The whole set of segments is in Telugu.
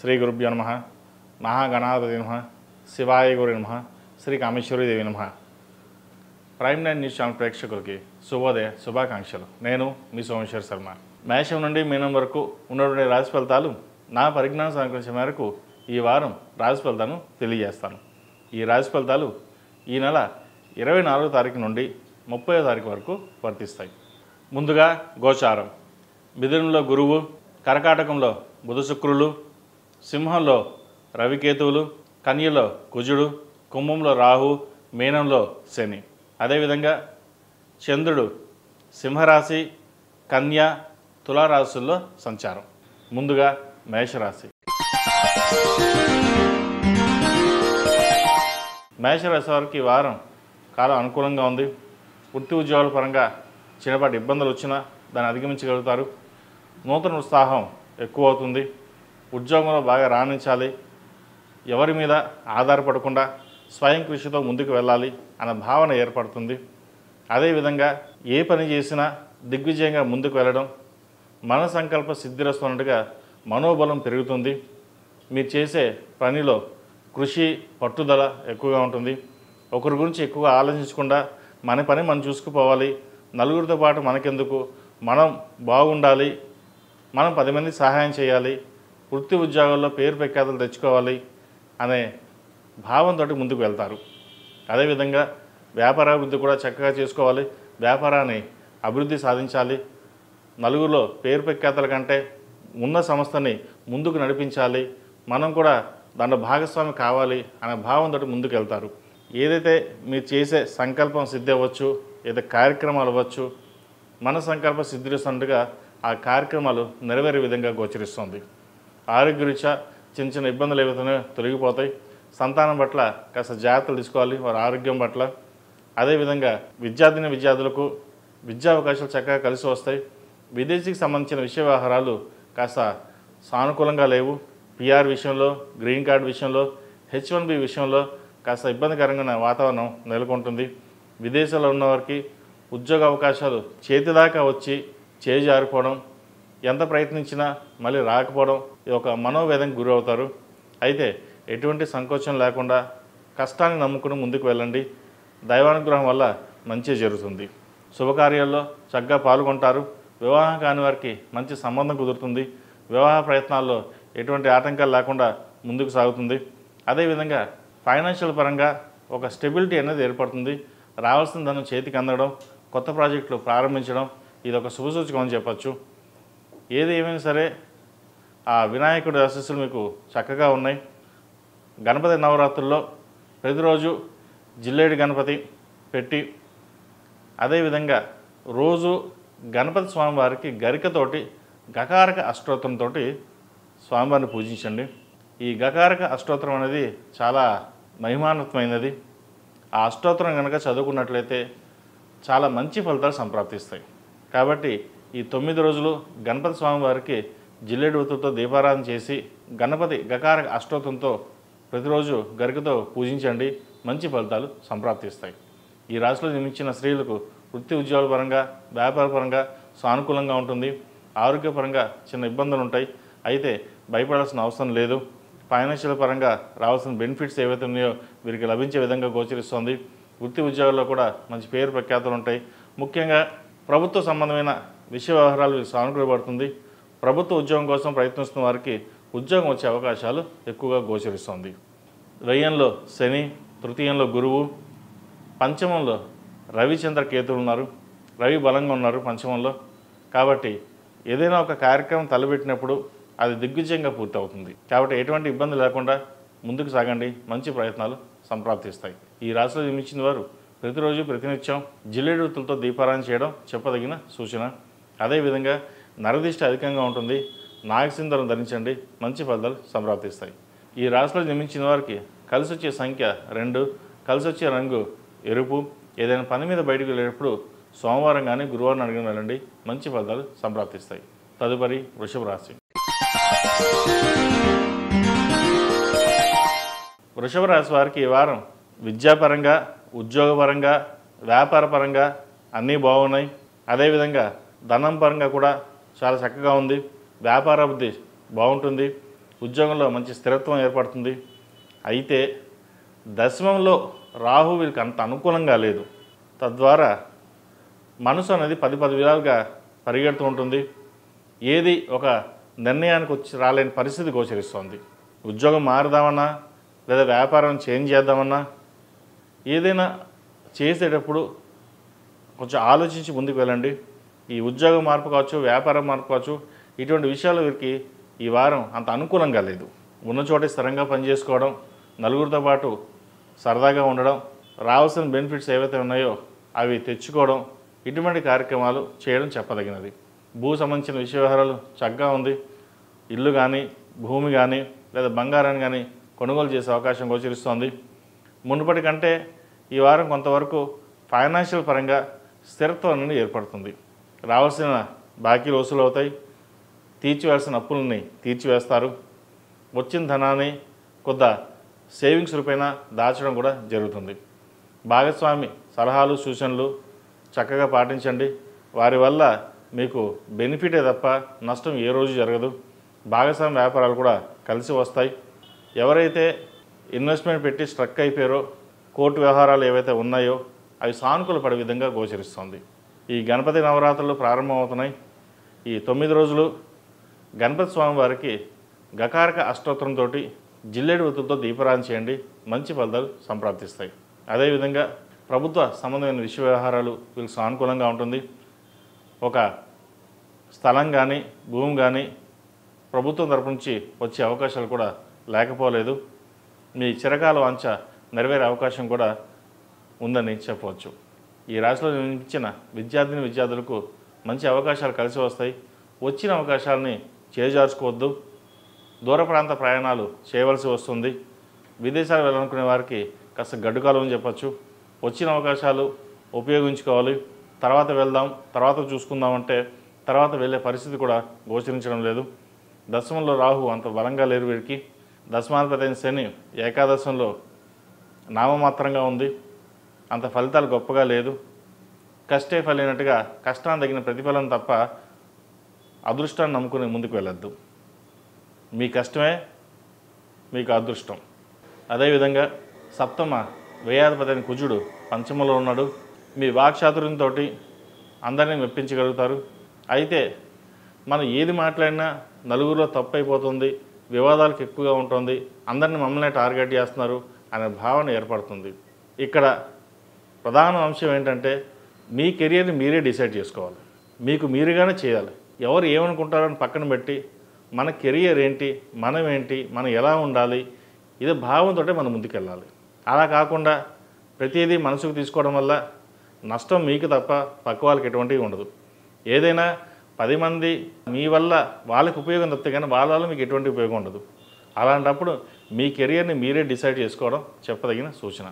శ్రీ గురుభ్యో నమః. మహాగణాధిపతయే నమః. శివాయ గురు నమః. శ్రీ కామేశ్వరి దేవి నమః. ప్రైమ్ 9 న్యూస్ ఛానల్ ప్రేక్షకులకి శుభోదయ శుభాకాంక్షలు. నేను మీ సోమేశ్వర్ శర్మ. మేషం నుండి మీనం వరకు ఉన్నటువంటి రాశి ఫలితాలు నా పరిజ్ఞానం సహకరించే మేరకు ఈ వారం రాశి ఫలితాలను తెలియజేస్తాను. ఈ రాశి ఫలితాలు ఈ నెల 24వ తారీఖు నుండి 30వ తారీఖు వరకు వర్తిస్తాయి. ముందుగా గోచారం. మిథునంలో గురువు, కర్కాటకంలో బుధ శుక్రులు, సింహంలో రవికేతువులు, కన్యలో కుజుడు, కుంభంలో రాహు, మీనంలో శని. అదేవిధంగా చంద్రుడు సింహరాశి, కన్య, తులారాశుల్లో సంచారం. ముందుగా మేషరాశి. మేషరాశి వారికి ఈ వారం కాలం అనుకూలంగా ఉంది. వృత్తి ఉద్యోగాల పరంగా చిన్నపాటి ఇబ్బందులు వచ్చినా దాన్ని అధిగమించగలుగుతారు. నూతన ఉత్సాహం ఎక్కువ అవుతుంది. ఉద్యోగంలో బాగా రాణించాలి, ఎవరి మీద ఆధారపడకుండా స్వయం కృషితో ముందుకు వెళ్ళాలి అన్న భావన ఏర్పడుతుంది. అదేవిధంగా ఏ పని చేసినా దిగ్విజయంగా ముందుకు వెళ్ళడం, మన సంకల్ప సిద్ధిరస్తున్నట్టుగా మనోబలం పెరుగుతుంది. మీరు చేసే పనిలో కృషి పట్టుదల ఎక్కువగా ఉంటుంది. ఒకరి గురించి ఎక్కువగా ఆలోచించకుండా మన పని మనం చూసుకుపోవాలి, నలుగురితో పాటు మనకెందుకు, మనం బాగుండాలి, మనం 10 మందికి సహాయం చేయాలి, వృత్తి ఉద్యోగాల్లో పేరు ప్రఖ్యాతలు తెచ్చుకోవాలి అనే భావంతో ముందుకు వెళ్తారు. అదేవిధంగా వ్యాపారాభివృద్ధి కూడా చక్కగా చేసుకోవాలి, వ్యాపారాన్ని అభివృద్ధి సాధించాలి, నలుగురిలో పేరు ప్రఖ్యాతల కంటే ఉన్న సంస్థని ముందుకు నడిపించాలి, మనం కూడా దాంట్లో భాగస్వామి కావాలి అనే భావంతో ముందుకు వెళ్తారు. ఏదైతే మీరు చేసే సంకల్పం సిద్ధి అవ్వచ్చు, ఏదైతే కార్యక్రమాలు అవ్వచ్చు, మన సంకల్ప సిద్ధిస్తున్నట్టుగా ఆ కార్యక్రమాలు నెరవేరే విధంగా గోచరిస్తుంది. ఆరోగ్యరీత్యా చిన్న చిన్న ఇబ్బందులు ఏవైతే తొలగిపోతాయి. సంతానం పట్ల కాస్త జాగ్రత్తలు తీసుకోవాలి, వారి ఆరోగ్యం పట్ల. అదేవిధంగా విద్యార్థులకు విద్యా అవకాశాలు చక్కగా కలిసి వస్తాయి. విదేశీకి సంబంధించిన విషయ వ్యవహారాలు కాస్త సానుకూలంగా లేవు. పిఆర్ విషయంలో, గ్రీన్ కార్డు విషయంలో, H1B విషయంలో కాస్త ఇబ్బందికరంగా వాతావరణం నెలకొంటుంది. విదేశాల్లో ఉన్నవారికి ఉద్యోగ అవకాశాలు చేతిదాకా వచ్చి చేజారిపోవడం, ఎంత ప్రయత్నించినా మళ్ళీ రాకపోవడం, ఇది ఒక మనోవేదనకు గురి అవుతారు. అయితే ఎటువంటి సంకోచం లేకుండా కష్టాన్ని నమ్ముకుని ముందుకు వెళ్ళండి. దైవానుగ్రహం వల్ల మంచి జరుగుతుంది. శుభకార్యాల్లో చక్కగా పాల్గొంటారు. వివాహం కాని వారికి మంచి సంబంధం కుదురుతుంది. వివాహ ప్రయత్నాల్లో ఎటువంటి ఆటంకాలు లేకుండా ముందుకు సాగుతుంది. అదేవిధంగా ఫైనాన్షియల్ పరంగా ఒక స్టెబిలిటీ అనేది ఏర్పడుతుంది. రావాల్సిన ధనం చేతికి అందడం, కొత్త ప్రాజెక్టులు ప్రారంభించడం, ఇది ఒక శుభసూచకం అని చెప్పచ్చు. ఏది ఏమైనా సరే ఆ వినాయకుడి ఆశీస్సులు మీకు చక్కగా ఉన్నాయి. గణపతి నవరాత్రుల్లో ప్రతిరోజు జిల్లేడి గణపతి పెట్టి, అదేవిధంగా రోజు గణపతి స్వామివారికి గరికతోటి గకారక అష్టోత్తరంతో స్వామివారిని పూజించండి. ఈ గకారక అష్టోత్తరం అనేది చాలా మహిమాన్వితమైనది. ఆ అష్టోత్తరం కనుక చదువుకున్నట్లయితే చాలా మంచి ఫలితాలు సంప్రాప్తిస్తాయి. కాబట్టి ఈ 9 రోజులు గణపతి స్వామివారికి జిల్లేడు ఒత్తులతో దీపారాధన చేసి గణపతి గకారక అష్టోత్తరంతో ప్రతిరోజు గరికతో పూజించండి. మంచి ఫలితాలు సంప్రాప్తిస్తాయి. ఈ రాశిలో జన్మించిన స్త్రీలకు వృత్తి ఉద్యోగాల పరంగా, వ్యాపార పరంగా సానుకూలంగా ఉంటుంది. ఆరోగ్యపరంగా చిన్న ఇబ్బందులు ఉంటాయి, అయితే భయపడాల్సిన అవసరం లేదు. ఫైనాన్షియల్ పరంగా రావాల్సిన బెనిఫిట్స్ ఏవైతే ఉన్నాయో వీరికి లభించే విధంగా గోచరిస్తుంది. వృత్తి ఉద్యోగాల్లో కూడా మంచి పేరు ప్రఖ్యాతులు ఉంటాయి. ముఖ్యంగా ప్రభుత్వ సంబంధమైన విషయ వ్యవహారాలు సానుకూలపడుతుంది. ప్రభుత్వ ఉద్యోగం కోసం ప్రయత్నిస్తున్న వారికి ఉద్యోగం వచ్చే అవకాశాలు ఎక్కువగా గోచరిస్తుంది. వ్యయంలో శని, తృతీయంలో గురువు, పంచమంలో రవిచంద్ర కేతువులు ఉన్నారు. రవి బలంగా ఉన్నారు పంచమంలో. కాబట్టి ఏదైనా ఒక కార్యక్రమం తలపెట్టినప్పుడు అది దిగ్విజయంగా పూర్తవుతుంది. కాబట్టి ఎటువంటి ఇబ్బంది లేకుండా ముందుకు సాగండి. మంచి ప్రయత్నాలు సంప్రాప్తిస్తాయి. ఈ రాశిలో జన్మించిన వారు ప్రతిరోజు ప్రతినిత్యం జిల్లేడు వృత్తులతో దీపారాధన చేయడం చెప్పదగిన సూచన. అదేవిధంగా నరదిష్టి అధికంగా ఉంటుంది. నాగసింధూరం ధరించండి. మంచి ఫలితాలు సంప్రాప్తిస్తాయి. ఈ రాశిలో జన్మించిన వారికి కలిసి వచ్చే సంఖ్య 2, కలిసి వచ్చే రంగు ఎరుపు. ఏదైనా పని మీద బయటకు వెళ్ళేటప్పుడు సోమవారం కానీ గురువారం అడిగిన వెళ్ళండి. మంచి ఫలితాలు సంప్రాప్తిస్తాయి. తదుపరి వృషభ రాశి. వృషభ రాశి వారికి ఈ వారం విద్యాపరంగా, ఉద్యోగపరంగా, వ్యాపారపరంగా అన్నీ బాగున్నాయి. అదేవిధంగా ధనం పరంగా కూడా చాలా చక్కగా ఉంది. వ్యాపారాభివృద్ధి బాగుంటుంది. ఉద్యోగంలో మంచి స్థిరత్వం ఏర్పడుతుంది. అయితే దశమంలో రాహు వీరికి అంత అనుకూలంగా లేదు. తద్వారా మనసు అనేది 10 విధాలుగా పరిగెడుతూ ఉంటుంది. ఏది ఒక నిర్ణయానికి వచ్చి రాలేని పరిస్థితి గోచరిస్తోంది. ఉద్యోగం మారుదామన్నా లేదా వ్యాపారం చేంజ్ చేద్దామన్నా ఏదైనా చేసేటప్పుడు కొంచెం ఆలోచించి ముందుకు వెళ్ళండి. ఈ ఉద్యోగ మార్పు కావచ్చు, వ్యాపారం మార్పు కావచ్చు, ఇటువంటి విషయాలు వీరికి ఈ వారం అంత అనుకూలంగా లేదు. ఉన్న చోటే స్థిరంగా పనిచేసుకోవడం, నలుగురితో పాటు సరదాగా ఉండడం, రావాల్సిన బెనిఫిట్స్ ఏవైతే ఉన్నాయో అవి తెచ్చుకోవడం, ఇటువంటి కార్యక్రమాలు చేయడం చెప్పదగినది. భూ సంబంధించిన విషయ వ్యవహారాలు చక్కగా ఉంది. ఇల్లు కానీ, భూమి కానీ లేదా బంగారాన్ని కానీ కొనుగోలు చేసే అవకాశం గోచరిస్తోంది. మునుపటి కంటే ఈ వారం కొంతవరకు ఫైనాన్షియల్ పరంగా స్థిరత్వం అనేది ఏర్పడుతుంది. రావాల్సిన బాకీలు వసూలు అవుతాయి. తీర్చివేయాల్సిన అప్పులని తీర్చివేస్తారు. వచ్చిన ధనాన్ని కొంత సేవింగ్స్ రూపేణా దాచడం కూడా జరుగుతుంది. భాగస్వామి సలహాలు సూచనలు చక్కగా పాటించండి. వారి వల్ల మీకు బెనిఫిటే తప్ప నష్టం ఏ రోజు జరగదు. భాగస్వామి వ్యాపారాలు కూడా కలిసి వస్తాయి. ఎవరైతే ఇన్వెస్ట్మెంట్ పెట్టి స్ట్రక్ అయిపోయారో, కోర్టు వ్యవహారాలు ఏవైతే ఉన్నాయో అవి సానుకూల పడే విధంగా గోచరిస్తుంది. ఈ గణపతి నవరాత్రులు ప్రారంభమవుతున్నాయి. ఈ 9 రోజులు గణపతి స్వామి వారికి గకారక అష్టోత్తరంతో జిల్లేడు ఒత్తులతో దీపారాధన చేయండి. మంచి ఫలితాలు సంప్రాప్తిస్తాయి. అదేవిధంగా ప్రభుత్వ సంబంధమైన విషయ వ్యవహారాలు వీళ్ళకి సానుకూలంగా ఉంటుంది. ఒక స్థలం కానీ, భూమి కానీ ప్రభుత్వం తరపు నుంచి వచ్చే అవకాశాలు కూడా లేకపోలేదు. మీ చిరకాల వాంఛ నెరవేరే అవకాశం కూడా ఉందని చెప్పవచ్చు. ఈ రాశిలో జన్మించిన విద్యార్థులకు మంచి అవకాశాలు కలిసి వస్తాయి. వచ్చిన అవకాశాలని చేజార్చుకోవద్దు. దూర ప్రాంత ప్రయాణాలు చేయవలసి వస్తుంది. విదేశాలు వెళ్ళాలనుకునే వారికి కాస్త గడ్డుకాలం అని చెప్పచ్చు. వచ్చిన అవకాశాలు ఉపయోగించుకోవాలి. తర్వాత వెళ్దాం, తర్వాత చూసుకుందామంటే తర్వాత వెళ్ళే పరిస్థితి కూడా గోచరించడం లేదు. దశమంలో రాహు అంత బలంగా లేరు వీరికి. దశమాధిపతి శని ఏకాదశంలో నామమాత్రంగా ఉంది. అంత ఫలితాలు గొప్పగా లేదు. కష్టే ఫలినట్టుగా కష్టాన్ని తగిన ప్రతిఫలం తప్ప అదృష్టాన్ని నమ్ముకుని ముందుకు వెళ్ళొద్దు. మీ కష్టమే మీకు అదృష్టం. అదేవిధంగా సప్తమ వ్యయాధిపతి కుజుడు పంచమంలో ఉన్నాడు. మీ వాక్చాతుర్యంతో అందరినీ మెప్పించగలుగుతారు. అయితే మనం ఏది మాట్లాడినా నలుగురిలో తప్పు అయిపోతుంది, వివాదాలకు ఎక్కువగా ఉంటుంది, అందరినీ మమ్మల్ని టార్గెట్ చేస్తున్నారు అనే భావన ఏర్పడుతుంది. ఇక్కడ ప్రధాన అంశం ఏంటంటే మీ కెరియర్ని మీరే డిసైడ్ చేసుకోవాలి. మీకు మీరుగానే చేయాలి. ఎవరు ఏమనుకుంటారని పక్కన పెట్టి మన కెరియర్ ఏంటి, మనం ఏంటి, మనం ఎలా ఉండాలి, ఇదే భావంతో మనం ముందుకెళ్ళాలి. అలా కాకుండా ప్రతిదీ మనసుకు తీసుకోవడం వల్ల నష్టం మీకు తప్ప పక్క వాళ్ళకి ఎటువంటివి ఉండదు. ఏదైనా 10 మంది మీ వల్ల వాళ్ళకి ఉపయోగం తప్పితే కానీ వాళ్ళ వల్ల మీకు ఎటువంటి ఉపయోగం ఉండదు. అలాంటప్పుడు మీ కెరియర్ని మీరే డిసైడ్ చేసుకోవడం చెప్పదగిన సూచన.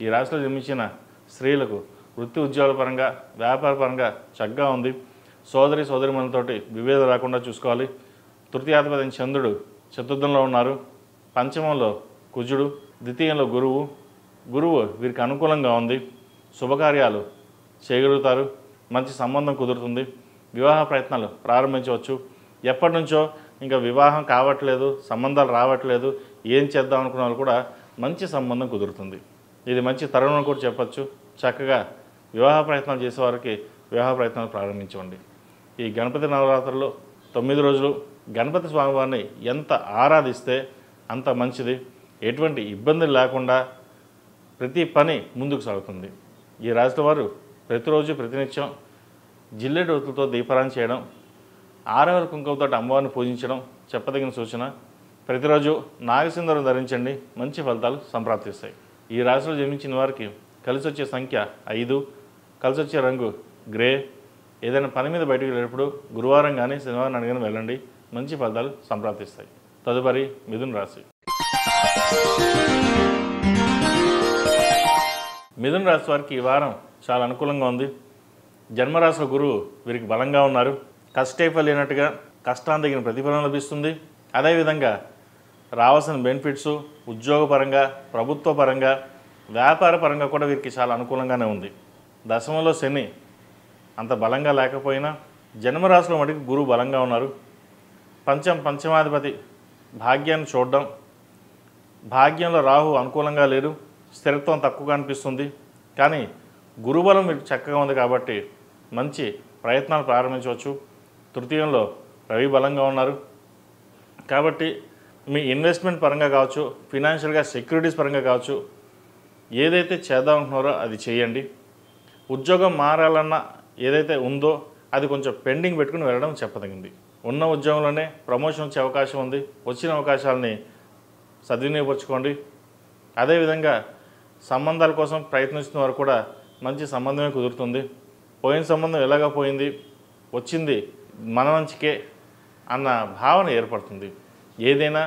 ఈ రాశిలో జన్మించిన స్త్రీలకు వృత్తి ఉద్యోగాల పరంగా, వ్యాపార పరంగా చక్కగా ఉంది. సోదరిమణులతోటి విభేదం రాకుండా చూసుకోవాలి. తృతీయాధిపతి చంద్రుడు చతుర్థంలో ఉన్నారు. పంచమంలో కుజుడు, ద్వితీయంలో గురువు వీరికి అనుకూలంగా ఉంది. శుభకార్యాలు చేయగలుగుతారు. మంచి సంబంధం కుదురుతుంది. వివాహ ప్రయత్నాలు ప్రారంభించవచ్చు. ఎప్పటి నుంచో ఇంకా వివాహం కావట్లేదు, సంబంధాలు రావట్లేదు, ఏం చేద్దాం అనుకున్న వాళ్ళు కూడా మంచి సంబంధం కుదురుతుంది. ఇది మంచి తరుణం కూడా చెప్పచ్చు. చక్కగా వివాహ ప్రయత్నాలు చేసేవారికి వివాహ ప్రయత్నాలు ప్రారంభించండి. ఈ గణపతి నవరాత్రుల్లో 9 రోజులు గణపతి స్వామివారిని ఎంత ఆరాధిస్తే అంత మంచిది. ఎటువంటి ఇబ్బందులు లేకుండా ప్రతి పని ముందుకు సాగుతుంది. ఈ రాశి వారు ప్రతిరోజు ప్రతినిత్యం జిల్లేడు ఒత్తులతో దీపారాధన చేయడం, ఆరవెల కుంకుమతో అమ్మవారిని పూజించడం చెప్పదగిన సూచన. ప్రతిరోజు నాగసింధూరం ధరించండి. మంచి ఫలితాలు సంప్రాప్తిస్తాయి. ఈ రాశిలో జన్మించిన వారికి కలిసి వచ్చే సంఖ్య 5, కలిసి వచ్చే రంగు గ్రే. ఏదైనా పని మీద బయటకు వెళ్ళేటప్పుడు గురువారం కానీ శనివారం అడిగిన వెళ్ళండి. మంచి ఫలితాలు సంప్రాప్తిస్తాయి. తదుపరి మిథున రాశి. మిథున రాశి వారికి ఈ వారం చాలా అనుకూలంగా ఉంది. జన్మరాశిలో గురువు వీరికి బలంగా ఉన్నారు. కష్టే ఫలినట్టుగా కష్టాన్ని తగిన ప్రతిఫలం లభిస్తుంది. అదేవిధంగా రావాల్సిన బెనిఫిట్స్ ఉద్యోగపరంగా, ప్రభుత్వ పరంగా, వ్యాపార పరంగా కూడా వీరికి చాలా అనుకూలంగానే ఉంది. దశమంలో శని అంత బలంగా లేకపోయినా జన్మరాశిలో మటుకు గురువు బలంగా ఉన్నారు. పంచమాధిపతి భాగ్యాన్ని చూడడం, భాగ్యంలో రాహు అనుకూలంగా లేరు, స్థిరత్వం తక్కువగా అనిపిస్తుంది. కానీ గురుబలం మీకు చక్కగా ఉంది కాబట్టి మంచి ప్రయత్నాలు ప్రారంభించవచ్చు. తృతీయంలో రవి బలంగా ఉన్నారు కాబట్టి మీ ఇన్వెస్ట్మెంట్ పరంగా కావచ్చు, ఫినాన్షియల్గా సెక్యూరిటీస్ పరంగా కావచ్చు, ఏదైతే చేద్దామనుకున్నారో అది చేయండి. ఉద్యోగం మారాలన్న ఏదైతే ఉందో అది కొంచెం పెండింగ్ పెట్టుకుని వెళ్ళడం చెప్పదగింది. ఉన్న ఉద్యోగంలోనే ప్రమోషన్ వచ్చే అవకాశం ఉంది. వచ్చిన అవకాశాలని సద్వినియోగపరచుకోండి. అదేవిధంగా సంబంధాల కోసం ప్రయత్నిస్తున్న వారు కూడా మంచి సంబంధమే కుదురుతుంది. పోయిన సంబంధం ఎలాగా పోయింది, వచ్చింది మన మంచికే అన్న భావన ఏర్పడుతుంది. ఏదైనా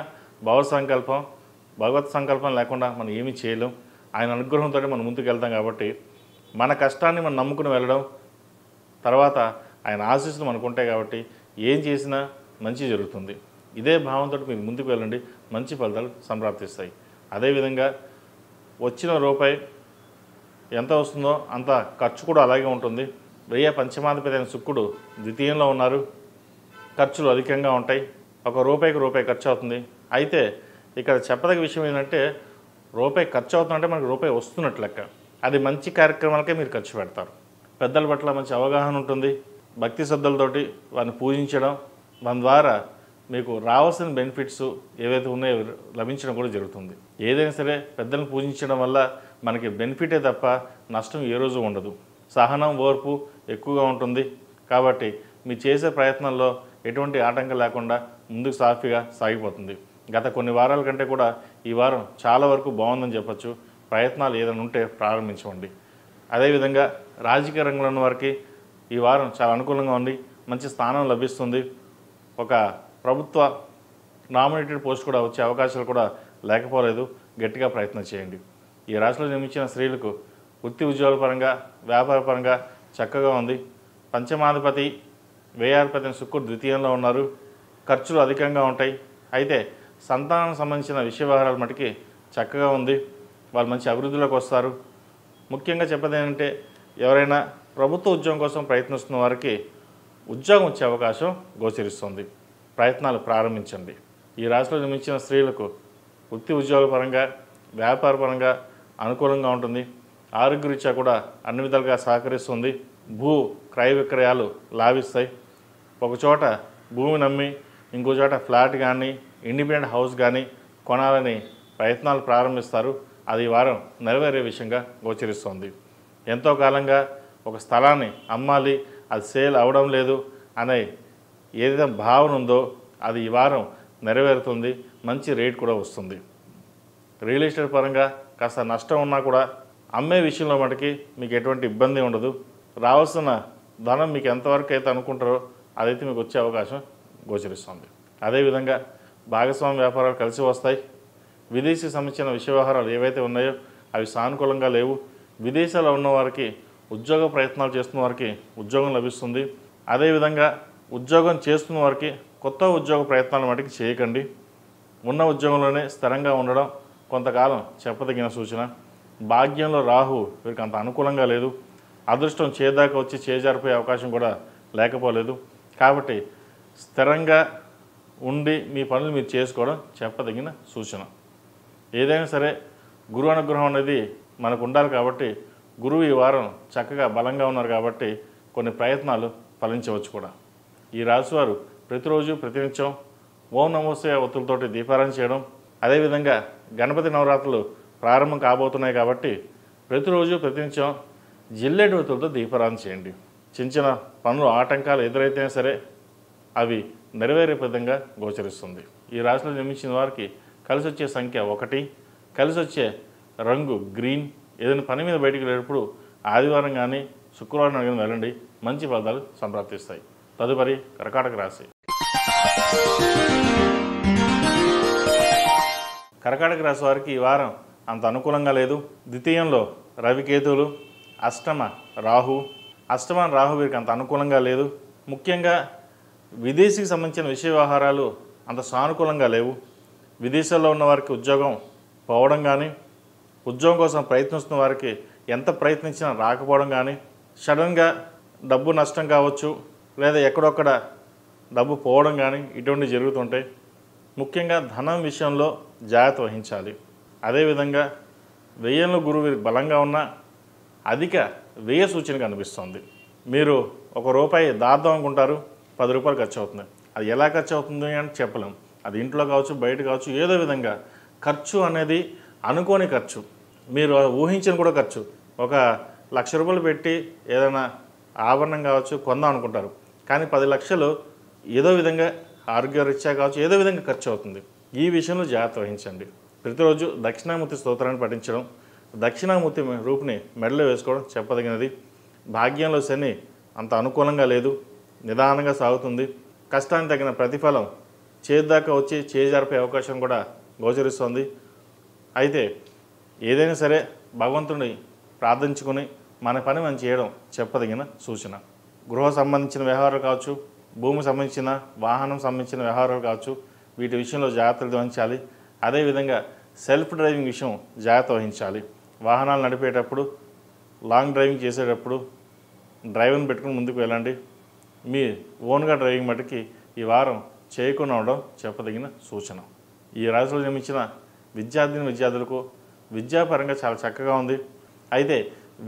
భగవత్ సంకల్పం లేకుండా మనం ఏమీ చేయలేం. ఆయన అనుగ్రహంతో మనం ముందుకు వెళ్తాం కాబట్టి మన కష్టాన్ని మనం నమ్ముకుని వెళ్ళడం, తర్వాత ఆయన ఆశీస్సులు మనకు ఉంటాయి కాబట్టి ఏం చేసినా మంచి జరుగుతుంది. ఇదే భావంతో మీరు ముందుకు వెళ్ళండి, మంచి ఫలితాలు సంప్రాప్తిస్తాయి. అదేవిధంగా వచ్చిన రూపాయి ఎంత వస్తుందో అంత ఖర్చు కూడా అలాగే ఉంటుంది. పంచమాధిపతి అయిన శుక్రుడు ద్వితీయంలో ఉన్నారు, ఖర్చులు అధికంగా ఉంటాయి. ఒక రూపాయి ఖర్చు అవుతుంది. అయితే ఇక్కడ చెప్పదగ్గ విషయం ఏంటంటే రూపాయి ఖర్చు అవుతుందంటే మనకు రూపాయి వస్తున్నట్లు లెక్క. అది మంచి కార్యక్రమాలకే మీరు ఖర్చు పెడతారు. పెద్దల పట్ల మంచి అవగాహన ఉంటుంది. భక్తి శ్రద్ధలతోటి వారిని పూజించడం, దాని ద్వారా మీకు రావాల్సిన బెనిఫిట్స్ ఏవైతే ఉన్నాయో లభించడం కూడా జరుగుతుంది. ఏదైనా సరే పెద్దలను పూజించడం వల్ల మనకి బెనిఫిటే తప్ప నష్టం ఏ రోజు ఉండదు. సహనం, ఓర్పు ఎక్కువగా ఉంటుంది. కాబట్టి మీరు చేసే ప్రయత్నంలో ఎటువంటి ఆటంకం లేకుండా ముందుకు సాఫీగా సాగిపోతుంది. గత కొన్ని వారాల కంటే కూడా ఈ వారం చాలా వరకు బాగుందని చెప్పచ్చు. ప్రయత్నాలు ఏదైనా ఉంటే ప్రారంభించండి. అదేవిధంగా రాజకీయ రంగంలో ఉన్న వారికి ఈ వారం చాలా అనుకూలంగా ఉంది. మంచి స్థానం లభిస్తుంది. ఒక ప్రభుత్వ నామినేటెడ్ పోస్ట్ కూడా వచ్చే అవకాశాలు కూడా లేకపోలేదు. గట్టిగా ప్రయత్నం చేయండి. ఈ రాశిలో జన్మించిన స్త్రీలకు వృత్తి ఉద్యోగాల పరంగా, వ్యాపార పరంగా చక్కగా ఉంది. పంచమాధిపతి వ్యయాధిపతి శుక్రుడు ద్వితీయంలో ఉన్నారు. ఖర్చులు అధికంగా ఉంటాయి. అయితే సంతానానికి సంబంధించిన విషయ వ్యవహారాల మటుకి చక్కగా ఉంది. వాళ్ళు మంచి అభివృద్ధిలోకి వస్తారు. ముఖ్యంగా చెప్పేది ఏంటంటే ఎవరైనా ప్రభుత్వ ఉద్యోగం కోసం ప్రయత్నిస్తున్న వారికి ఉద్యోగం వచ్చే అవకాశం గోచరిస్తుంది. ప్రయత్నాలు ప్రారంభించండి. ఈ రాశిలో జన్మించిన స్త్రీలకు వృత్తి ఉద్యోగాల పరంగా, వ్యాపార పరంగా అనుకూలంగా ఉంటుంది. ఆరోగ్యరీత్యా కూడా అన్ని విధాలుగా సహకరిస్తుంది. క్రయ విక్రయాలు లాభిస్తాయి. ఒకచోట భూమి నమ్మి ఇంకో చోట ఫ్లాట్ కానీ ఇండిపెండెంట్ హౌస్ కానీ కొనాలని ప్రయత్నాలు ప్రారంభిస్తారు. అది ఈ వారం నెరవేరే విషయంగా గోచరిస్తుంది. ఎంతో కాలంగా ఒక స్థలాన్ని అమ్మాలి, అది సేల్ అవడం లేదు అనే ఏదైతే భావన ఉందో అది ఈ వారం నెరవేరుతుంది. మంచి రేట్ కూడా వస్తుంది. రియల్ ఎస్టేట్ పరంగా కాస్త నష్టం ఉన్నా కూడా అమ్మే విషయంలో మటుకి మీకు ఎటువంటి ఇబ్బంది ఉండదు. రావాల్సిన ధనం మీకు ఎంతవరకు అయితే అనుకుంటారో అదైతే మీకు వచ్చే అవకాశం గోచరిస్తుంది. అదేవిధంగా భాగస్వామ్య వ్యాపారాలు కలిసి వస్తాయి. విదేశీ సంబంధించిన విషయ వ్యవహారాలు ఏవైతే ఉన్నాయో అవి సానుకూలంగా లేవు. విదేశాల్లో ఉన్న వారికి ఉద్యోగ ప్రయత్నాలు చేస్తున్న వారికి ఉద్యోగం లభిస్తుంది. అదేవిధంగా ఉద్యోగం చేస్తున్న వారికి కొత్త ఉద్యోగ ప్రయత్నాలు మటుకు చేయకండి. ఉన్న ఉద్యోగంలోనే స్థిరంగా ఉండడం కొంతకాలం చెప్పదగిన సూచన. భాగ్యంలో రాహు వీరికి అంత అనుకూలంగా లేదు. అదృష్టం చేదాకా వచ్చి చేజారిపోయే అవకాశం కూడా లేకపోలేదు. కాబట్టి స్థిరంగా ఉండి మీ పనులు మీరు చేసుకోవడం చెప్పదగిన సూచన. ఏదైనా సరే గురువు అనుగ్రహం అనేది మనకు ఉండాలి కాబట్టి గురువు ఈ వారం చక్కగా బలంగా ఉన్నారు కాబట్టి కొన్ని ప్రయత్నాలు ఫలించవచ్చు కూడా. ఈ రాశివారు ప్రతిరోజు ప్రతినిత్యం ఓం నమోస్తయ ఒత్తులతోటి దీపారాధన చేయడం, అదేవిధంగా గణపతి నవరాత్రులు ప్రారంభం కాబోతున్నాయి కాబట్టి ప్రతిరోజు ప్రతినిత్యం జిల్లేడు ఒత్తులతో దీపారాధన చేయండి. చిన్న చిన్న పనులు ఆటంకాలు ఎదురైతేనే సరే అవి నెరవేరే విధంగా గోచరిస్తుంది. ఈ రాశిలో జన్మించిన వారికి కలిసి వచ్చే సంఖ్య 1, కలిసి వచ్చే రంగు గ్రీన్. ఏదైనా పని మీద బయటికి వెళ్ళేటప్పుడు ఆదివారం కానీ శుక్రవారం కానీ వెళ్ళండి, మంచి ఫలితాలు సంప్రాప్తిస్తాయి. తదుపరి కర్కాటక రాశి. కర్కాటక రాశి వారికి ఈ వారం అంత అనుకూలంగా లేదు. ద్వితీయంలో రవికేతువులు, అష్టమ రాహు వీరికి అంత అనుకూలంగా లేదు. ముఖ్యంగా విదేశీకి సంబంధించిన విషయ వ్యవహారాలు అంత సానుకూలంగా లేవు. విదేశాల్లో ఉన్న వారికి ఉద్యోగం పోవడం కానీ, ఉద్యోగం కోసం ప్రయత్నిస్తున్న వారికి ఎంత ప్రయత్నించినా రాకపోవడం కానీ, సడన్గా డబ్బు నష్టం కావచ్చు, లేదా ఎక్కడొక్కడ డబ్బు పోవడం కానీ ఇటువంటివి జరుగుతుంటాయి. ముఖ్యంగా ధనం విషయంలో జాగ్రత్త వహించాలి. అదేవిధంగా వ్యయంలో గురువు వీరికి బలంగా ఉన్న అధిక వ్యయ సూచన కనిపిస్తుంది. మీరు ₹1 దాద్దాం అనుకుంటారు, ₹10 ఖర్చు అవుతుంది. అది ఎలా ఖర్చు అవుతుంది అని చెప్పలేం. అది ఇంట్లో కావచ్చు, బయట కావచ్చు, ఏదో విధంగా ఖర్చు అనేది అనుకోని ఖర్చు, మీరు ఊహించిన కూడా ఖర్చు. ఒక ₹1,00,000 పెట్టి ఏదైనా ఆభరణం కావచ్చు కొందాం అనుకుంటారు, కానీ 10 లక్షలు ఏదో విధంగా ఆరోగ్యరీత్యా కావచ్చు ఏదో విధంగా ఖర్చు అవుతుంది. ఈ విషయంలో జాగ్రత్త వహించండి. ప్రతిరోజు దక్షిణామూర్తి స్తోత్రాన్ని పఠించడం, దక్షిణామూర్తి రూపుని మెడలో వేసుకోవడం చెప్పదగినది. భాగ్యంలో శని అంత అనుకూలంగా లేదు, నిదానంగా సాగుతుంది. కష్టానికి తగిన ప్రతిఫలం చేద్దాకా వచ్చి చేజారిపోయే అవకాశం కూడా గోచరిస్తుంది. అయితే ఏదైనా సరే భగవంతుని ప్రార్థించుకొని మన పని మనం చేయడం చెప్పదగిన సూచన. గృహ సంబంధించిన వ్యవహారాలు కావచ్చు, భూమి సంబంధించిన వాహనం సంబంధించిన వ్యవహారాలు కావచ్చు, వీటి విషయంలో జాగ్రత్తలు వహించాలి. అదేవిధంగా సెల్ఫ్ డ్రైవింగ్ విషయం జాగ్రత్త వహించాలి. వాహనాలు నడిపేటప్పుడు, లాంగ్ డ్రైవింగ్ చేసేటప్పుడు డ్రైవర్ని పెట్టుకుని ముందుకు వెళ్ళండి. మీ ఓన్గా డ్రైవింగ్ మటుకి ఈ వారం చేయకుండా ఉండడం చెప్పదగిన సూచన. ఈ రాశిలో జన్మించిన విద్యార్థులకు విద్యాపరంగా చాలా చక్కగా ఉంది. అయితే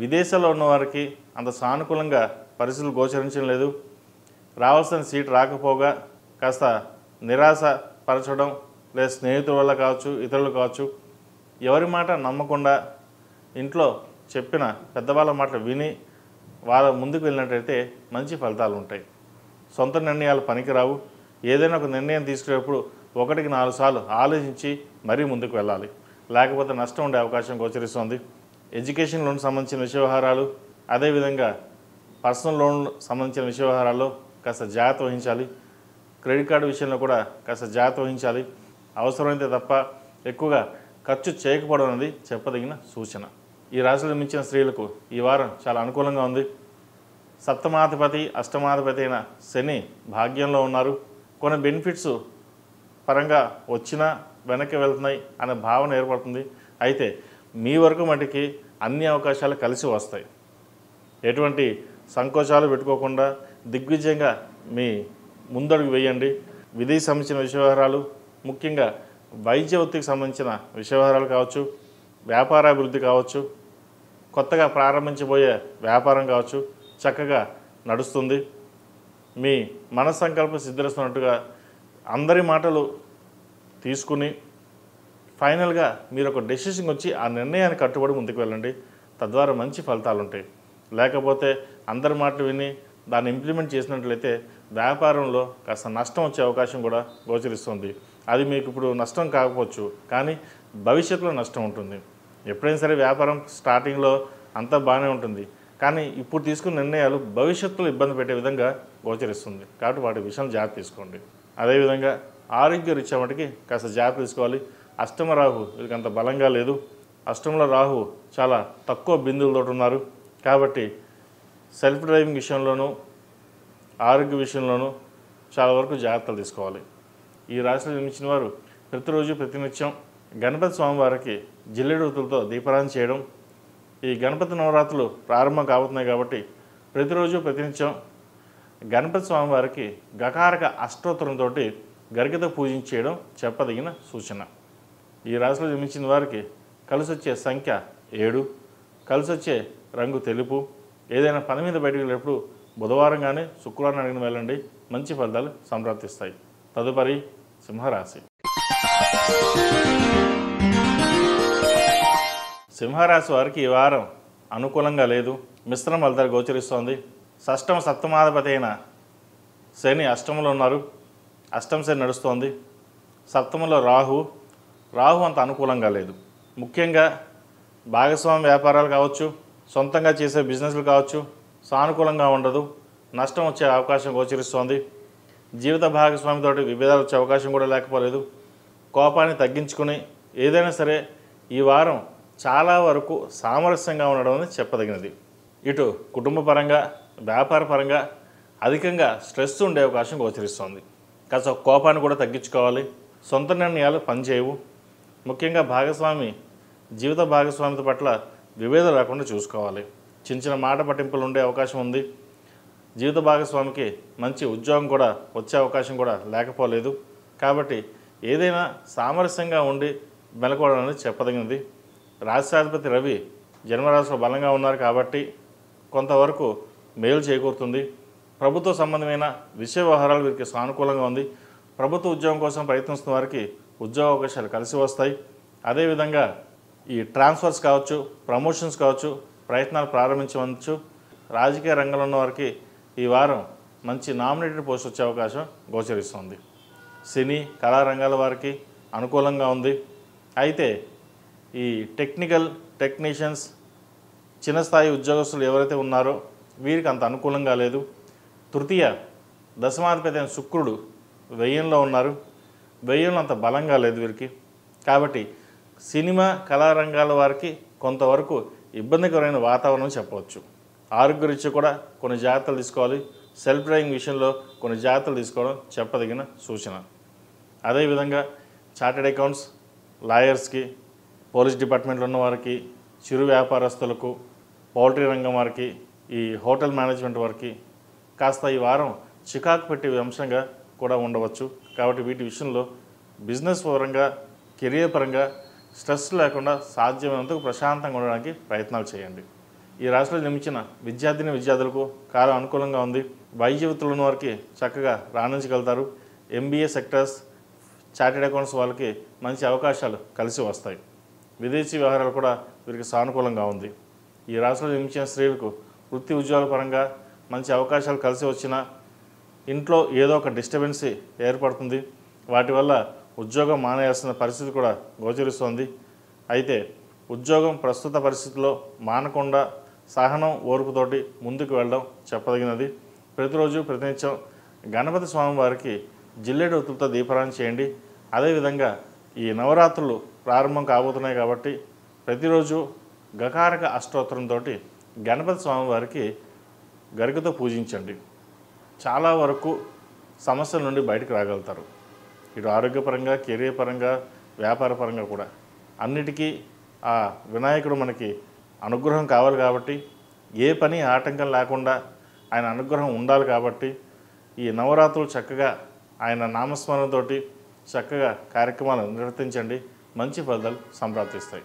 విదేశాల్లో ఉన్నవారికి అంత సానుకూలంగా పరిస్థితులు గోచరించడం లేదు. రావాల్సిన సీట్ రాకపోగా కాస్త నిరాశ పరచడం, లేదా స్నేహితుల వల్ల కావచ్చు, ఇతరులు కావచ్చు, ఎవరి మాట నమ్మకుండా ఇంట్లో చెప్పిన పెద్దవాళ్ళ మాటలు విని వాళ్ళ ముందుకు వెళ్ళినట్టయితే మంచి ఫలితాలు ఉంటాయి. సొంత నిర్ణయాలు పనికిరావు. ఏదైనా ఒక నిర్ణయం తీసుకునేటప్పుడు 1-4 సార్లు ఆలోచించి మరీ ముందుకు వెళ్ళాలి, లేకపోతే నష్టం ఉండే అవకాశం గోచరిస్తుంది. ఎడ్యుకేషన్ లోన్ సంబంధించిన విషయ వ్యవహారాలు, అదేవిధంగా పర్సనల్ లోన్ సంబంధించిన విషయ వ్యవహారాల్లో కాస్త జాగ్రత్త వహించాలి. క్రెడిట్ కార్డు విషయంలో కూడా కాస్త జాగ్రత్త వహించాలి. అవసరమైతే తప్ప ఎక్కువగా ఖర్చు చేయకపోవడం అనేది చెప్పదగిన సూచన. ఈ రాశిలో మించిన స్త్రీలకు ఈ వారం చాలా అనుకూలంగా ఉంది. సప్తమాధిపతి అష్టమాధిపతి అయిన శని భాగ్యంలో ఉన్నారు. కొన్ని బెనిఫిట్స్ పరంగా వచ్చినా వెనక్కి వెళ్తున్నాయి అనే భావన ఏర్పడుతుంది. అయితే మీ వరకు మటుకి అన్ని అవకాశాలు కలిసి వస్తాయి. ఎటువంటి సంకోచాలు పెట్టుకోకుండా దిగ్విజయంగా మీ ముందడుగు వేయండి. విదేశీ సంబంధించిన విషయ వ్యవహారాలు, ముఖ్యంగా వైద్య వృత్తికి సంబంధించిన విషయ వ్యవహారాలు కావచ్చు, వ్యాపారాభివృద్ధి కావచ్చు, కొత్తగా ప్రారంభించబోయే వ్యాపారం కావచ్చు, చక్కగా నడుస్తుంది. మీ మనస్సంకల్పం సిద్ధిస్తున్నట్టుగా అందరి మాటలు తీసుకుని ఫైనల్గా మీరు ఒక డెసిషన్ వచ్చి ఆ నిర్ణయాన్ని కట్టుబడి ముందుకు వెళ్ళండి. తద్వారా మంచి ఫలితాలు ఉంటాయి. లేకపోతే అందరి మాటలు విని దాన్ని ఇంప్లిమెంట్ చేసినట్లయితే వ్యాపారంలో కాస్త నష్టం వచ్చే అవకాశం కూడా గోచరిస్తుంది. అది మీకు ఇప్పుడు నష్టం కాకపోవచ్చు, కానీ భవిష్యత్తులో నష్టం ఉంటుంది. ఎప్పుడైనా సరే వ్యాపారం స్టార్టింగ్లో అంతా బాగానే ఉంటుంది, కానీ ఇప్పుడు తీసుకున్న నిర్ణయాలు భవిష్యత్తులో ఇబ్బంది పెట్టే విధంగా గోచరిస్తుంది. కాబట్టి వాటి విషయం జాగ్రత్త తీసుకోండి. అదేవిధంగా ఆరోగ్య రీత్యా మటుకి కాస్త జాగ్రత్త తీసుకోవాలి. అష్టమ రాహు వీరికి అంత బలంగా లేదు. అష్టంలో రాహు చాలా తక్కువ బిందువులతో ఉన్నారు. కాబట్టి సెల్ఫ్ డ్రైవింగ్ విషయంలోనూ ఆరోగ్య విషయంలోనూ చాలా వరకు జాగ్రత్తలు తీసుకోవాలి. ఈ రాశిలో జన్మించిన వారు ప్రతిరోజు ప్రతినిత్యం గణపతి స్వామివారికి జిల్లేడుతులతో దీపారాధన చేయడం. ఈ గణపతి నవరాత్రులు ప్రారంభం కాబోతున్నాయి కాబట్టి ప్రతిరోజు ప్రతినిత్యం గణపతి స్వామివారికి గకారక అష్టోత్తరంతో గరికతో పూజించేయడం చెప్పదగిన సూచన. ఈ రాశిలో జన్మించిన వారికి కలిసి వచ్చే సంఖ్య 7, కలిసి వచ్చే రంగు తెలుపు. ఏదైనా పని మీద బయటకు వెళ్ళేటప్పుడు బుధవారం కానీ శుక్రవారం అడిగిన వెళ్ళండి, మంచి ఫలితాలు సంప్రాప్తిస్తాయి. తదుపరి సింహరాశి. సింహరాశి వారికి ఈ వారం అనుకూలంగా లేదు, మిశ్రమ ఫలితాలు గోచరిస్తోంది. షష్టమ సప్తమాధిపతి అయిన శని అష్టమంలో ఉన్నారు. అష్టమ శని నడుస్తోంది. సప్తమంలో రాహు అంత అనుకూలంగా లేదు. ముఖ్యంగా భాగస్వామి వ్యాపారాలు కావచ్చు, సొంతంగా చేసే బిజినెస్లు కావచ్చు, సానుకూలంగా ఉండదు. నష్టం వచ్చే అవకాశం గోచరిస్తోంది. జీవిత భాగస్వామితో విభేదాలు వచ్చే అవకాశం కూడా లేకపోలేదు. కోపాన్ని తగ్గించుకుని ఏదైనా సరే ఈ వారం చాలా వరకు సామరస్యంగా ఉండడం అనేది చెప్పదగినది. ఇటు కుటుంబ పరంగా, వ్యాపార పరంగా అధికంగా స్ట్రెస్ ఉండే అవకాశం గోచరిస్తోంది. కాస్త కోపాన్ని కూడా తగ్గించుకోవాలి. సొంత నిర్ణయాలు పనిచేయవు. ముఖ్యంగా జీవిత భాగస్వామితో పట్ల విభేదం రాకుండా చూసుకోవాలి. చిన్న మాట పట్టింపులు ఉండే అవకాశం ఉంది. జీవిత భాగస్వామికి మంచి ఉద్యోగం కూడా వచ్చే అవకాశం కూడా లేకపోలేదు. కాబట్టి ఏదైనా సామరస్యంగా ఉండి మెలకోవడం అనేది చెప్పదగినది. రాష్ట్రాధిపతి రవి జన్మరాశిలో బలంగా ఉన్నారు కాబట్టి కొంతవరకు మేలు చేకూరుతుంది. ప్రభుత్వ సంబంధమైన విషయ వ్యవహారాలు వీరికి సానుకూలంగా ఉంది. ప్రభుత్వ ఉద్యోగం కోసం ప్రయత్నిస్తున్న వారికి ఉద్యోగ అవకాశాలు కలిసి వస్తాయి. అదేవిధంగా ఈ ట్రాన్స్ఫర్స్ కావచ్చు, ప్రమోషన్స్ కావచ్చు, ప్రయత్నాలు ప్రారంభించవచ్చు. రాజకీయ రంగంలో ఉన్న వారికి ఈ వారం మంచి నామినేటెడ్ పోస్ట్ వచ్చే అవకాశం గోచరిస్తుంది. సినీ కళారంగాల వారికి అనుకూలంగా ఉంది. అయితే ఈ టెక్నీషియన్స్, చిన్న స్థాయి ఉద్యోగస్తులు ఎవరైతే ఉన్నారో వీరికి అంత అనుకూలంగా లేదు. తృతీయ దశమాధిపతి అయిన శుక్రుడు వ్యయంలో ఉన్నారు. వ్యయంలో అంత బలంగా లేదు వీరికి. కాబట్టి సినిమా కళారంగాల వారికి కొంతవరకు ఇబ్బందికరమైన వాతావరణం చెప్పవచ్చు. ఆరోగ్యరీత్యా కూడా కొన్ని జాగ్రత్తలు తీసుకోవాలి. సెల్ఫ్ డ్రైవింగ్ విషయంలో కొన్ని జాగ్రత్తలు తీసుకోవడం చెప్పదగిన సూచన. అదేవిధంగా చార్టెడ్ అకౌంట్స్, లాయర్స్కి, పోలీస్ డిపార్ట్మెంట్లో ఉన్న వారికి, చిరు వ్యాపారస్తులకు, పౌల్ట్రీ రంగం వారికి, ఈ హోటల్ మేనేజ్మెంట్ వారికి కాస్త ఈ వారం చికాకు పెట్టే అంశంగా కూడా ఉండవచ్చు. కాబట్టి వీటి విషయంలో బిజినెస్ పరంగా, కెరియర్ పరంగా స్ట్రెస్ లేకుండా సాధ్యమైనంతకు ప్రశాంతంగా ఉండడానికి ప్రయత్నాలు చేయండి. ఈ రాశిలో జన్మించిన విద్యార్థులకు కాలం అనుకూలంగా ఉంది. వైద్య వృత్తులు ఉన్న వారికి చక్కగా రాణించగలుగుతారు. ఎంబీఏ సెక్టర్స్, చార్టెడ్ అకౌంట్స్ వాళ్ళకి మంచి అవకాశాలు కలిసి వస్తాయి. విదేశీ వ్యవహారాలు కూడా వీరికి సానుకూలంగా ఉంది. ఈ రాశిలో జన్మించిన స్త్రీలకు వృత్తి ఉద్యోగాల పరంగా మంచి అవకాశాలు కలిసి వచ్చినా ఇంట్లో ఏదో ఒక డిస్టర్బెన్సీ ఏర్పడుతుంది. వాటి వల్ల ఉద్యోగం మానేయాల్సిన పరిస్థితి కూడా గోచరిస్తోంది. అయితే ఉద్యోగం ప్రస్తుత పరిస్థితుల్లో మానకుండా సహనం, ఓర్పుతోటి ముందుకు వెళ్ళడం చెప్పదగినది. ప్రతిరోజు ప్రతినిత్యం గణపతి స్వామి వారికి జిల్లేడు ఒత్తులతో దీపారాధన చేయండి. అదేవిధంగా ఈ నవరాత్రులు ప్రారంభం కాబోతున్నాయి కాబట్టి ప్రతిరోజు గకారక అష్టోత్తరంతో గణపతి స్వామి వారికి గరికతో పూజించండి. చాలా వరకు సమస్యల నుండి బయటకు రాగలుగుతారు. ఇటు ఆరోగ్యపరంగా, కెరీర్ పరంగా, వ్యాపార పరంగా కూడా అన్నిటికీ ఆ వినాయకుడు మనకి అనుగ్రహం కావాలి కాబట్టి, ఏ పని ఆటంకం లేకుండా ఆయన అనుగ్రహం ఉండాలి కాబట్టి ఈ నవరాత్రులు చక్కగా ఆయన నామస్మరణతోటి చక్కగా కార్యక్రమాలు నిర్వర్తించండి. మంచి ఫలితాలు సంప్రాప్తిస్తాయి.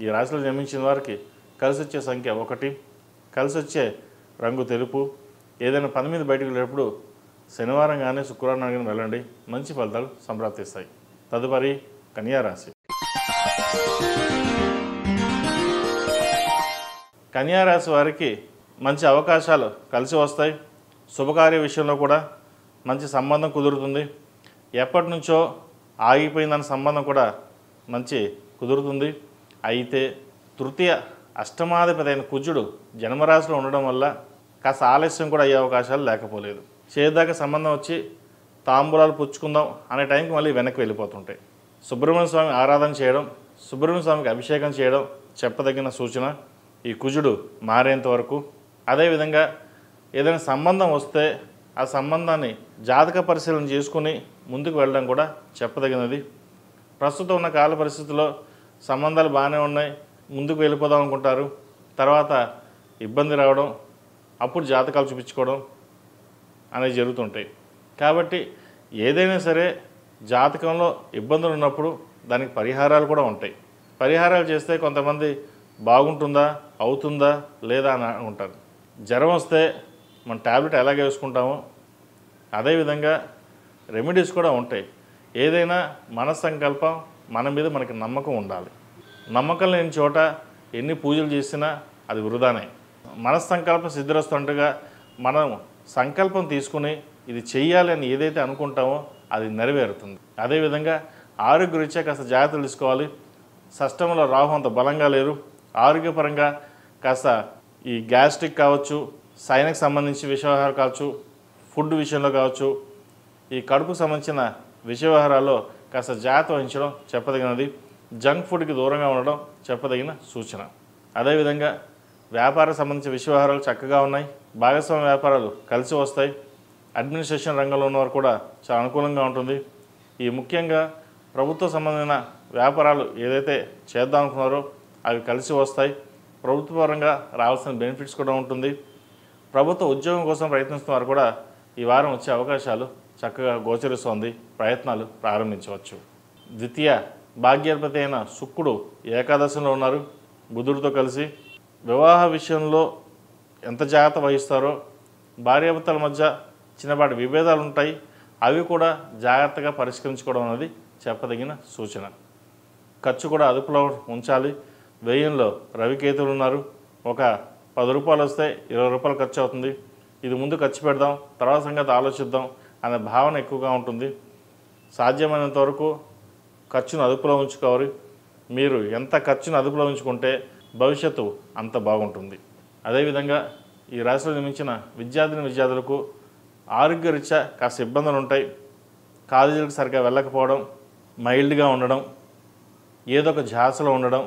ఈ రాశిలో జన్మించిన వారికి కలిసి వచ్చే సంఖ్య 1, కలిసి వచ్చే రంగు తెలుపు. ఏదైనా పని మీద బయటకు వెళ్ళేటప్పుడు శనివారం కానీ శుక్రవారం కానీ వెళ్ళండి. మంచి ఫలితాలు సంప్రాప్తిస్తాయి. తదుపరి కన్యారాశి. కన్యారాశి వారికి మంచి అవకాశాలు కలిసి వస్తాయి. శుభకార్య విషయంలో కూడా మంచి సంబంధం కుదురుతుంది. ఎప్పటి నుంచో ఆగిపోయిందన్న సంబంధం కూడా మంచి కుదురుతుంది. అయితే తృతీయ అష్టమాధిపతి అయిన కుజుడు జన్మరాశిలో ఉండడం వల్ల కాస్త ఆలస్యం కూడా అయ్యే అవకాశాలు లేకపోలేదు. చేదాకా సంబంధం వచ్చి తాంబూలాలు పుచ్చుకుందాం అనే టైంకి మళ్ళీ వెనక్కి వెళ్ళిపోతుంటాయి. సుబ్రహ్మణ్య స్వామి ఆరాధన చేయడం, సుబ్రహ్మణ్య స్వామికి అభిషేకం చేయడం చెప్పదగిన సూచన ఈ కుజుడు మారేంత వరకు. అదేవిధంగా ఏదైనా సంబంధం వస్తే ఆ సంబంధాన్ని జాతక పరిశీలన చేసుకుని ముందుకు వెళ్ళడం కూడా చెప్పదగినది. ప్రస్తుతం ఉన్న కాల పరిస్థితుల్లో సంబంధాలు బాగానే ఉన్నాయి, ముందుకు వెళ్ళిపోదాం అనుకుంటారు, తర్వాత ఇబ్బంది రావడం, అప్పుడు జాతకాలు చూపించుకోవడం అనేవి జరుగుతుంటాయి. కాబట్టి ఏదైనా సరే జాతకంలో ఇబ్బందులు ఉన్నప్పుడు దానికి పరిహారాలు కూడా ఉంటాయి. పరిహారాలు చేస్తే కొంతమంది బాగుంటుందా, అవుతుందా లేదా అని అనుకుంటారు. జ్వరం వస్తే మన ట్యాబ్లెట్ ఎలాగ వేసుకుంటామో అదేవిధంగా రెమెడీస్ కూడా ఉంటాయి. ఏదైనా మన సంకల్పం, మన మీద మనకి నమ్మకం ఉండాలి. నమ్మకం లేని చోట ఎన్ని పూజలు చేసినా అది వృధానే. మన సంకల్పం సిద్ధిరస్తుండగా మనం సంకల్పం తీసుకుని ఇది చెయ్యాలి అని ఏదైతే అనుకుంటామో అది నెరవేరుతుంది. అదేవిధంగా ఆరోగ్యరీత్యా కాస్త జాగ్రత్తలు తీసుకోవాలి. షష్టంలో రాహు అంత బలంగా లేరు. ఆరోగ్యపరంగా కాస్త ఈ గ్యాస్ట్రిక్ కావచ్చు, సైనకు సంబంధించి విషయవ్యవహారాలు కావచ్చు, ఫుడ్ విషయంలో కావచ్చు, ఈ కడుపుకు సంబంధించిన విషయవ్యవహారాల్లో కాస్త జాగ్రత్త వహించడం చెప్పదగినది. జంక్ ఫుడ్కి దూరంగా ఉండడం చెప్పదగిన సూచన. అదేవిధంగా వ్యాపారం సంబంధించిన విషయవ్యవహారాలు చక్కగా ఉన్నాయి. భాగస్వామ్య వ్యాపారాలు కలిసి వస్తాయి. అడ్మినిస్ట్రేషన్ రంగంలో ఉన్నవారు కూడా చాలా అనుకూలంగా ఉంటుంది. ఈ ముఖ్యంగా ప్రభుత్వ సంబంధమైన వ్యాపారాలు ఏదైతే చేద్దాం అనుకున్నారో అవి కలిసి వస్తాయి. ప్రభుత్వ పరంగా రావాల్సిన బెనిఫిట్స్ కూడా ఉంటుంది. ప్రభుత్వ ఉద్యోగం కోసం ప్రయత్నిస్తున్న వారు కూడా ఈ వారం వచ్చే అవకాశాలు చక్కగా గోచరిస్తోంది, ప్రయత్నాలు ప్రారంభించవచ్చు. ద్వితీయ భాగ్యాధిపతి అయిన శుక్రుడు ఏకాదశంలో ఉన్నారు బుధుడితో కలిసి. వివాహ విషయంలో ఎంత జాగ్రత్త వహిస్తారో, భార్యాభర్తల మధ్య చిన్నపాటి విభేదాలు ఉంటాయి, అవి కూడా జాగ్రత్తగా పరిష్కరించుకోవడం అనేది చెప్పదగిన సూచన. ఖర్చు కూడా అదుపులో ఉంచాలి. వ్యయంలో రవికేతులు ఉన్నారు. ఒక 10 రూపాయలు వస్తే 20 రూపాయలు ఖర్చు అవుతుంది. ఇది ముందు ఖర్చు పెడదాం, తర్వాత సంగతి ఆలోచిద్దాం అనే భావన ఎక్కువగా ఉంటుంది. సాధ్యమైనంత వరకు ఖర్చును అదుపులో ఉంచుకోవాలి. మీరు ఎంత ఖర్చును అదుపులో ఉంచుకుంటే భవిష్యత్తు అంత బాగుంటుంది. అదేవిధంగా ఈ రాశిలో జన్మించిన విద్యార్థులకు ఆరోగ్యరీత్యా కాస్త ఇబ్బందులు ఉంటాయి. కాలేజీలకు సరిగ్గా వెళ్ళకపోవడం, మైల్డ్గా ఉండడం, ఏదో ఒక ఝాసలో ఉండడం,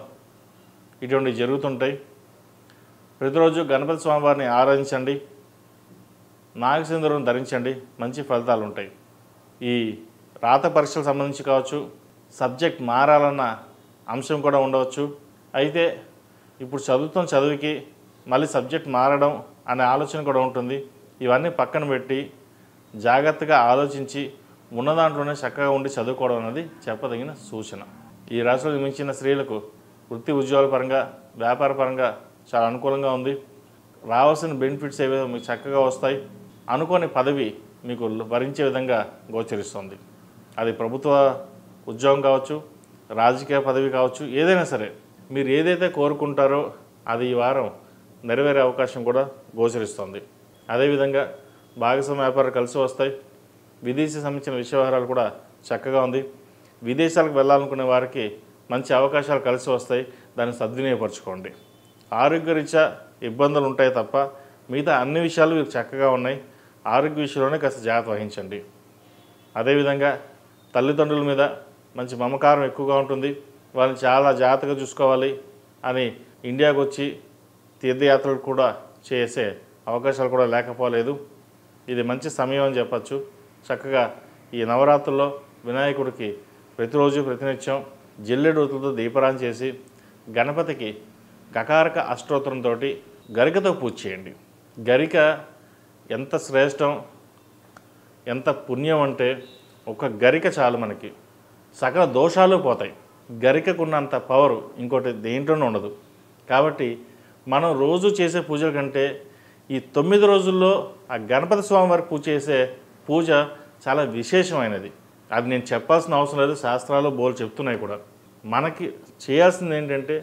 ఇటువంటివి జరుగుతుంటాయి. ప్రతిరోజు గణపతి స్వామివారిని ఆరాధించండి, నాగసింధూరం ధరించండి, మంచి ఫలితాలు ఉంటాయి. ఈ రాత పరీక్షలకు సంబంధించి కావచ్చు, సబ్జెక్ట్ మారాలన్న అంశం కూడా ఉండవచ్చు. అయితే ఇప్పుడు చదువుతున్న చదువుకి మళ్ళీ సబ్జెక్ట్ మారడం అనే ఆలోచన కూడా ఉంటుంది. ఇవన్నీ పక్కన పెట్టి జాగ్రత్తగా ఆలోచించి ఉన్న దాంట్లోనే చక్కగా ఉండి చదువుకోవడం అనేది చెప్పదగిన సూచన. ఈ రాశిలో జన్మించిన స్త్రీలకు వృత్తి ఉద్యోగాల పరంగా, వ్యాపార పరంగా చాలా అనుకూలంగా ఉంది. రావాల్సిన బెనిఫిట్స్ ఏవో మీకు చక్కగా వస్తాయి. అనుకోని పదవి మీకు వరించే విధంగా గోచరిస్తుంది. అది ప్రభుత్వ ఉద్యోగం కావచ్చు, రాజకీయ పదవి కావచ్చు, ఏదైనా సరే మీరు ఏదైతే కోరుకుంటారో అది ఈ వారం నెరవేరే అవకాశం కూడా గోచరిస్తుంది. అదేవిధంగా భాగస్వామ్య వ్యాపారాలు కలిసి వస్తాయి. విదేశీ సంబంధించిన విషయ వ్యవహారాలు కూడా చక్కగా ఉంది. విదేశాలకు వెళ్ళాలనుకునే వారికి మంచి అవకాశాలు కలిసి వస్తాయి, దాన్ని సద్వినియోగపరచుకోండి. ఆరోగ్యరీత్యా ఇబ్బందులు ఉంటాయి తప్ప మిగతా అన్ని విషయాలు మీకు చక్కగా ఉన్నాయి. ఆరోగ్య విషయంలోనే కాస్త జాగ్రత్త వహించండి. అదేవిధంగా తల్లిదండ్రుల మీద మంచి మమకారం ఎక్కువగా ఉంటుంది. వాళ్ళని చాలా జాగ్రత్తగా చూసుకోవాలి అని ఇండియాకు వచ్చి తీర్థయాత్రలు కూడా చేసే అవకాశాలు కూడా లేకపోలేదు. ఇది మంచి సమయం అని చెప్పచ్చు. చక్కగా ఈ నవరాత్రుల్లో వినాయకుడికి ప్రతిరోజు ప్రతినిత్యం జిల్లెడు ఒత్తులతో దీపారాధన చేసి గణపతికి గకారక అష్టోత్తరంతో గరికతో పూజ చేయండి. గరిక ఎంత శ్రేష్టం, ఎంత పుణ్యం అంటే ఒక గరిక చాలు, మనకి సకల దోషాలు పోతాయి. గరికకున్నంత పవర్ ఇంకోటి దేంట్లోనూ ఉండదు. కాబట్టి మనం రోజు చేసే పూజల కంటే ఈ 9 రోజుల్లో ఆ గణపతి స్వామి వారికి పూజ చేసే పూజ చాలా విశేషమైనది. అది నేను చెప్పాల్సిన అవసరం లేదు, శాస్త్రాలు బోలు చెప్తున్నాయి కూడా. మనకి చేయాల్సింది ఏంటంటే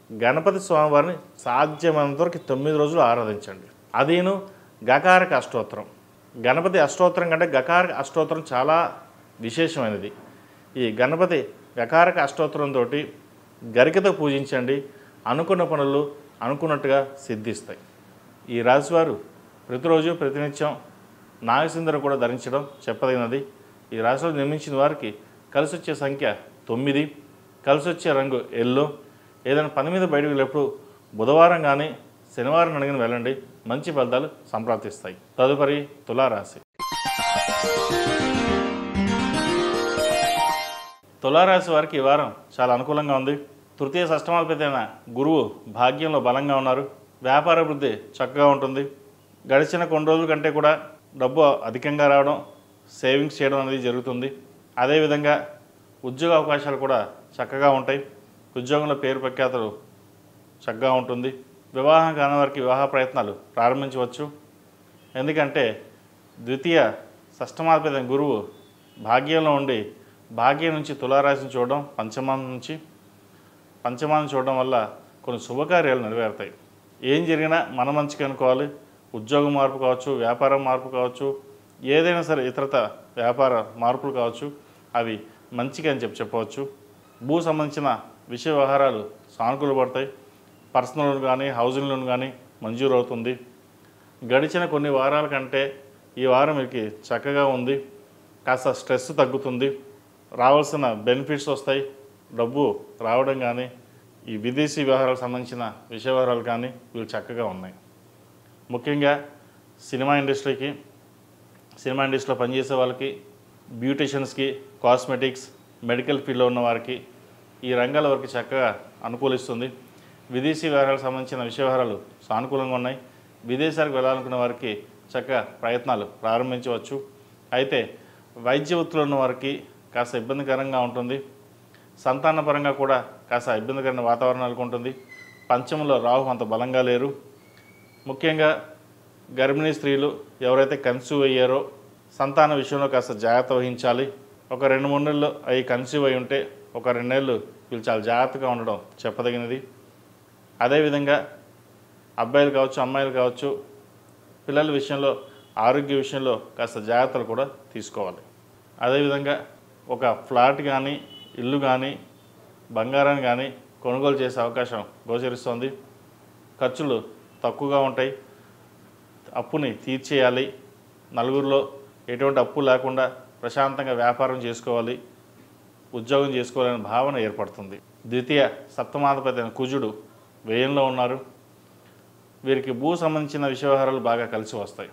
గణపతి స్వామివారిని సాధ్యమైనంత వరకు 9 రోజులు ఆరాధించండి. అదేను గకారక అష్టోత్తరం. గణపతి అష్టోత్తరం కంటే గకారక అష్టోత్తరం చాలా విశేషమైనది. ఈ గణపతి గకారక అష్టోత్తరంతో గరికతో పూజించండి. అనుకున్న పనులు అనుకున్నట్టుగా సిద్ధిస్తాయి. ఈ రాశివారు ప్రతిరోజు ప్రతినిత్యం నాగసింధూరం కూడా ధరించడం చెప్పదగినది. ఈ రాశిలో నిర్మించిన వారికి కలిసి వచ్చే సంఖ్య 9, కలిసి వచ్చే రంగు ఎల్లో. ఏదైనా పని మీద బయటకు వెళ్ళేప్పుడు బుధవారం కానీ శనివారం అడిగిన వెళ్ళండి, మంచి ఫలితాలు సంప్రాప్తిస్తాయి. తదుపరి తులారాశి. తులారాశి వారికి ఈ వారం చాలా అనుకూలంగా ఉంది. తృతీయ షష్టమాధిపతి అయిన గురువు భాగ్యంలో బలంగా ఉన్నారు. వ్యాపార వృద్ధి చక్కగా ఉంటుంది. గడిచిన కొన్ని రోజుల కంటే కూడా డబ్బు అధికంగా రావడం, సేవింగ్స్ చేయడం అనేది జరుగుతుంది. అదేవిధంగా ఉద్యోగ అవకాశాలు కూడా చక్కగా ఉంటాయి. ఉద్యోగంలో పేరు ప్రఖ్యాతలు చక్కగా ఉంటుంది. వివాహం కాని వారికి వివాహ ప్రయత్నాలు ప్రారంభించవచ్చు. ఎందుకంటే ద్వితీయ షష్టమాధిపతి గురువు భాగ్యంలో ఉండి భాగ్యం నుంచి తులారాశిని చూడడం, పంచమాన్ని చూడడం వల్ల కొన్ని శుభకార్యాలు నెరవేరుతాయి. ఏం జరిగినా మన మంచికి అనుకోవాలి. ఉద్యోగం మార్పు కావచ్చు, వ్యాపారం మార్పు కావచ్చు, ఏదైనా సరే ఇతరత వ్యాపార మార్పులు కావచ్చు, అవి మంచిగా అని చెప్పవచ్చు. భూ సంబంధించిన విషయ వ్యవహారాలు సానుకూల పడతాయి. పర్సనల్ లోన్ కానీ, హౌసింగ్ లోన్ కానీ మంజూరు అవుతుంది. గడిచిన కొన్ని వారాల కంటే ఈ వారం మీకు చక్కగా ఉంది. కాస్త స్ట్రెస్ తగ్గుతుంది. రావాల్సిన బెనిఫిట్స్ వస్తాయి. డబ్బు రావడం కానీ, ఈ విదేశీ వ్యవహారాలకు సంబంధించిన విషయ వ్యవహారాలు కానీ వీళ్ళు చక్కగా ఉన్నాయి. ముఖ్యంగా సినిమా ఇండస్ట్రీలో పనిచేసే వాళ్ళకి, బ్యూటిషియన్స్కి, కాస్మెటిక్స్, మెడికల్ ఫీల్డ్లో ఉన్న వారికి ఈ రంగాల వరకు చక్కగా అనుకూలిస్తుంది. విదేశీ వ్యవహారాలకు సంబంధించిన విషయ వ్యవహారాలు సానుకూలంగా ఉన్నాయి. విదేశాలకు వెళ్ళాలనుకున్న వారికి చక్కగా ప్రయత్నాలు ప్రారంభించవచ్చు. అయితే వైద్య వృత్తిలో ఉన్న వారికి కాస్త ఇబ్బందికరంగా ఉంటుంది. సంతానపరంగా కూడా కాస్త ఇబ్బందికరమైన వాతావరణం నెలకొంటుంది. పంచమంలో రాహు అంత బలంగా లేరు. ముఖ్యంగా గర్భిణీ స్త్రీలు ఎవరైతే కన్సీవ్ అయ్యారో సంతాన విషయంలో కాస్త జాగ్రత్త వహించాలి. ఒక 2-3 నెలలు అవి కన్సీవ్ అయి ఉంటే ఒక 2 నెలలు వీళ్ళు చాలా జాగ్రత్తగా ఉండడం చెప్పదగినది. అదేవిధంగా అబ్బాయిలు కావచ్చు, అమ్మాయిలు కావచ్చు, పిల్లల విషయంలో ఆరోగ్య విషయంలో కాస్త జాగ్రత్తలు కూడా తీసుకోవాలి. అదేవిధంగా ఒక ఫ్లాట్ కానీ, ఇల్లు కానీ, బంగారాన్ని కానీ కొనుగోలు చేసే అవకాశం గోచరిస్తోంది. ఖర్చులు తక్కువగా ఉంటాయి. అప్పుని తీర్చేయాలి. నలుగురిలో ఎటువంటి అప్పు లేకుండా ప్రశాంతంగా వ్యాపారం చేసుకోవాలి, ఉద్యోగం చేసుకోవాలనే భావన ఏర్పడుతుంది. ద్వితీయ సప్తమాధిపతి అయిన కుజుడు వ్యయంలో ఉన్నారు. వీరికి భూ సంబంధించిన విషయవహారాలు బాగా కలిసి వస్తాయి.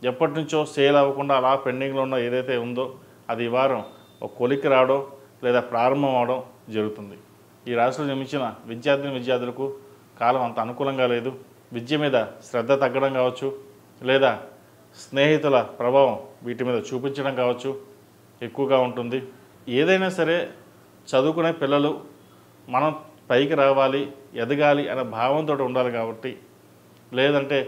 ఎప్పటి నుంచో సేల్ అవ్వకుండా అలా పెండింగ్లో ఉన్న ఏదైతే ఉందో అది ఈ వారం ఒక కొలిక్కి రావడం లేదా ప్రారంభం అవడం జరుగుతుంది. ఈ రాశిలో జన్మించిన విద్యార్థులకు కాలం అంత అనుకూలంగా లేదు. విద్య మీద శ్రద్ధ తగ్గడం కావచ్చు, లేదా స్నేహితుల ప్రభావం వీటి మీద చూపించడం కావచ్చు ఎక్కువగా ఉంటుంది. ఏదైనా సరే చదువుకునే పిల్లలు మనం పైకి రావాలి, ఎదగాలి అనే భావంతో ఉండాలి. కాబట్టి లేదంటే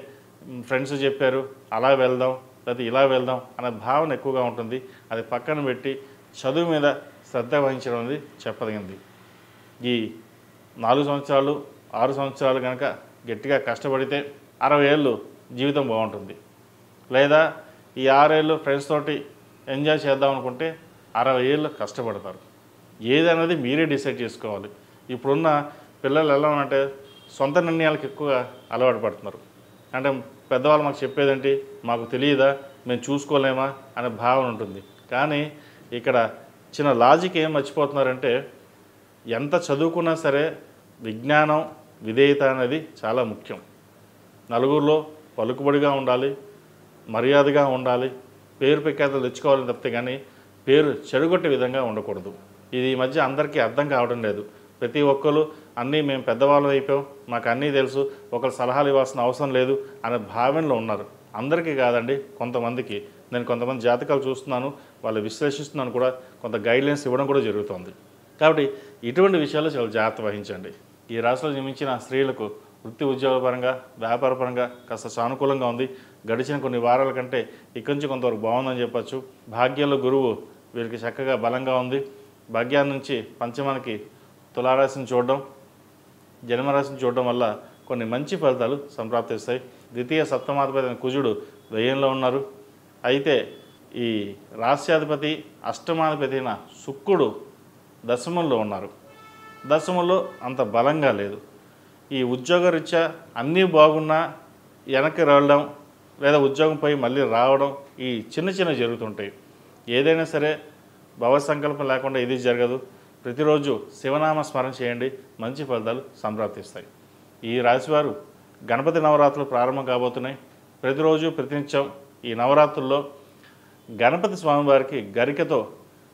ఫ్రెండ్స్ చెప్పారు అలా వెళ్దాం లేదా ఇలా వెళ్దాం అనే భావన ఎక్కువగా ఉంటుంది. అది పక్కన పెట్టి చదువు మీద శ్రద్ధ వహించడం అనేది చెప్పదగింది. ఈ 4 సంవత్సరాలు 6 సంవత్సరాలు కనుక గట్టిగా కష్టపడితే 60 ఏళ్ళు జీవితం బాగుంటుంది. లేదా ఈ 6 ఏళ్ళు ఫ్రెండ్స్ తోటి ఎంజాయ్ చేద్దాం అనుకుంటే 60 ఏళ్ళు కష్టపడతారు. ఏదనేది మీరే డిసైడ్ చేసుకోవాలి. ఇప్పుడున్న పిల్లలు ఎలా అంటే సొంత నిర్ణయాలకు ఎక్కువ అలవాటు పడుతున్నారు. అంటే పెద్దవాళ్ళు మాకు చెప్పేదేంటి, మాకు తెలియదా, మేము చూసుకోలేమా అనే భావన ఉంటుంది. కానీ ఇక్కడ చిన్న లాజిక్ ఏం మర్చిపోతున్నారంటే ఎంత చదువుకున్నా సరే విజ్ఞానం, విధేయత అనేది చాలా ముఖ్యం. నలుగురిలో పలుకుబడిగా ఉండాలి, మర్యాదగా ఉండాలి, పేరు ప్రఖ్యాతలు తెచ్చుకోవాలని తప్పితే కానీ పేరు చెడగొట్టే విధంగా ఉండకూడదు. ఇది ఈ మధ్య అందరికీ అర్థం కావడం లేదు. ప్రతి ఒక్కరు అన్నీ మేము పెద్దవాళ్ళు అయిపోయాం, మాకు అన్నీ తెలుసు, ఒకరు సలహాలు ఇవ్వాల్సిన అవసరం లేదు అనే భావనలో ఉన్నారు. అందరికీ కాదండి, కొంతమందికి. నేను కొంతమంది జాతకాలు చూస్తున్నాను, వాళ్ళు విశ్లేషిస్తున్నాను కూడా, కొంత గైడ్లైన్స్ ఇవ్వడం కూడా జరుగుతుంది. కాబట్టి ఇటువంటి విషయాల్లో చాలా జాగ్రత్త వహించండి. ఈ రాశిలో జన్మించిన స్త్రీలకు వృత్తి ఉద్యోగపరంగా, వ్యాపారపరంగా కాస్త సానుకూలంగా ఉంది. గడిచిన కొన్ని వారాల కంటే ఇక్కడి నుంచి కొంతవరకు బాగుందని చెప్పచ్చు. భాగ్యంలో గురువు వీరికి చక్కగా బలంగా ఉంది. భాగ్యాన్ని నుంచి పంచమానికి తులారాశిని చూడడం, జన్మరాశిని చూడడం వల్ల కొన్ని మంచి ఫలితాలు సంప్రాప్తిస్తాయి. ద్వితీయ సప్తమాధిపతి అయిన కుజుడు వ్యయంలో ఉన్నారు. అయితే ఈ రాశ్యాధిపతి అష్టమాధిపతి అయిన శుక్రుడు దశమంలో ఉన్నారు. దశమంలో అంత బలంగా లేదు. ఈ ఉద్యోగరీత్యా అన్నీ బాగున్నా వెనక్కి రావడం లేదా ఉద్యోగం పోయి మళ్ళీ రావడం ఈ చిన్న జరుగుతుంటాయి. ఏదైనా సరే భవసంకల్పం లేకుండా ఇది జరగదు. ప్రతిరోజు శివనామ స్మరణ చేయండి, మంచి ఫలితాలు సంప్రాప్తిస్తాయి. ఈ రాశివారు గణపతి నవరాత్రులు ప్రారంభం కాబోతున్నాయి. ప్రతిరోజు ప్రతినిత్యం ఈ నవరాత్రుల్లో గణపతి స్వామివారికి గరికతో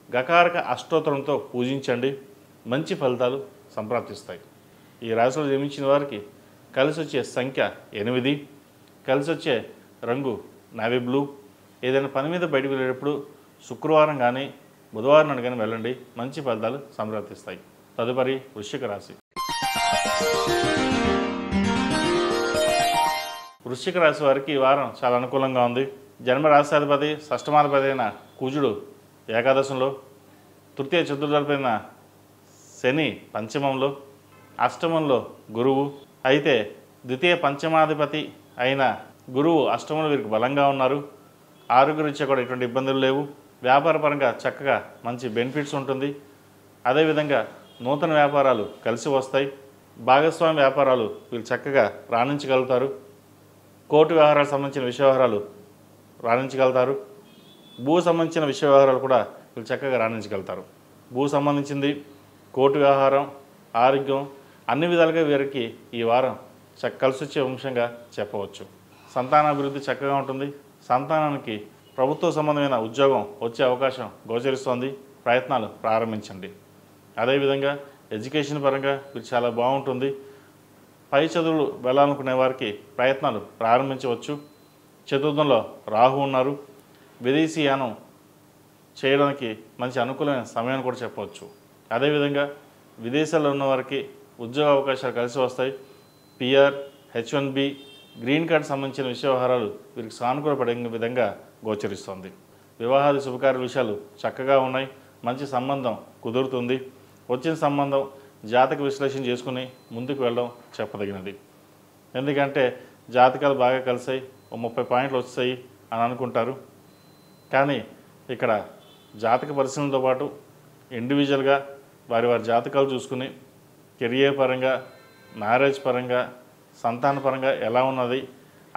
గకారక అష్టోత్తరంతో పూజించండి, మంచి ఫలితాలు సంప్రాప్తిస్తాయి. ఈ రాశిలో జన్మించిన వారికి కలిసి వచ్చే సంఖ్య 8, కలిసి వచ్చే రంగు నావీ బ్లూ. ఏదైనా పని మీద బయటకు వెళ్ళేటప్పుడు శుక్రవారం కానీ బుధవారం నాడు కానీ వెళ్ళండి, మంచి ఫలితాలు సంప్రాప్తిస్తాయి. తదుపరి వృశ్చిక రాశి. వృశ్చిక రాశి వారికి ఈ వారం చాలా అనుకూలంగా ఉంది. జన్మ రాశ్యాధిపతి షష్టమాధిపతి అయిన కుజుడు ఏకాదశంలో, తృతీయ చతుర్థాధిపతి అయిన శని పంచమంలో, అష్టమంలో గురువు. అయితే ద్వితీయ పంచమాధిపతి అయిన గురువు అష్టమంలో వీరికి బలంగా ఉన్నారు. ఆరోగ్యరీత్యా కూడా ఎటువంటి ఇబ్బందులు లేవు. వ్యాపారపరంగా చక్కగా మంచి బెనిఫిట్స్ ఉంటుంది. అదేవిధంగా నూతన వ్యాపారాలు కలిసి వస్తాయి. భాగస్వామి వ్యాపారాలు వీళ్ళు చక్కగా రాణించగలుగుతారు. కోర్టు వ్యవహారాలకు సంబంధించిన విషయ వ్యవహారాలు రాణించగలుగుతారు. భూ సంబంధించిన విషయ వ్యవహారాలు కూడా వీళ్ళు చక్కగా రాణించగలుగుతారు. భూ సంబంధించింది, కోర్టు వ్యవహారం, ఆరోగ్యం అన్ని విధాలుగా వీరికి ఈ వారం కలిసి వచ్చే అంశంగా చెప్పవచ్చు. సంతానాభివృద్ధి చక్కగా ఉంటుంది. సంతానానికి ప్రభుత్వ సంబంధమైన ఉద్యోగం వచ్చే అవకాశం గోచరిస్తోంది. ప్రయత్నాలు ప్రారంభించండి. అదేవిధంగా ఎడ్యుకేషన్ పరంగా వీరు చాలా బాగుంటుంది. పై చదువులు వెళ్ళాలనుకునే వారికి ప్రయత్నాలు ప్రారంభించవచ్చు. చతుర్థంలో రాహు ఉన్నారు. విదేశీయానం చేయడానికి మంచి అనుకూలమైన సమయం కూడా చెప్పవచ్చు. అదేవిధంగా విదేశాల్లో ఉన్న వారికి ఉద్యోగ అవకాశాలు కలిసి వస్తాయి. పిఆర్, H1B, గ్రీన్ కార్డ్ సంబంధించిన వ్యవహారాలు వీరికి సానుకూలపడే విధంగా గోచరిస్తుంది. వివాహాది శుభకార్య విషయాలు చక్కగా ఉన్నాయి. మంచి సంబంధం కుదురుతుంది. వచ్చిన సంబంధం జాతక విశ్లేషణ చేసుకుని ముందుకు వెళ్ళడం చెప్పదగినది. ఎందుకంటే జాతకాలు బాగా కలిసాయి, 30 పాయింట్లు వచ్చాయి అని అనుకుంటారు. కానీ ఇక్కడ జాతక పరిశీలనతో పాటు ఇండివిజువల్గా వారి జాతకాలు చూసుకుని కెరియర్ పరంగా, మ్యారేజ్ పరంగా, సంతాన పరంగా ఎలా ఉన్నది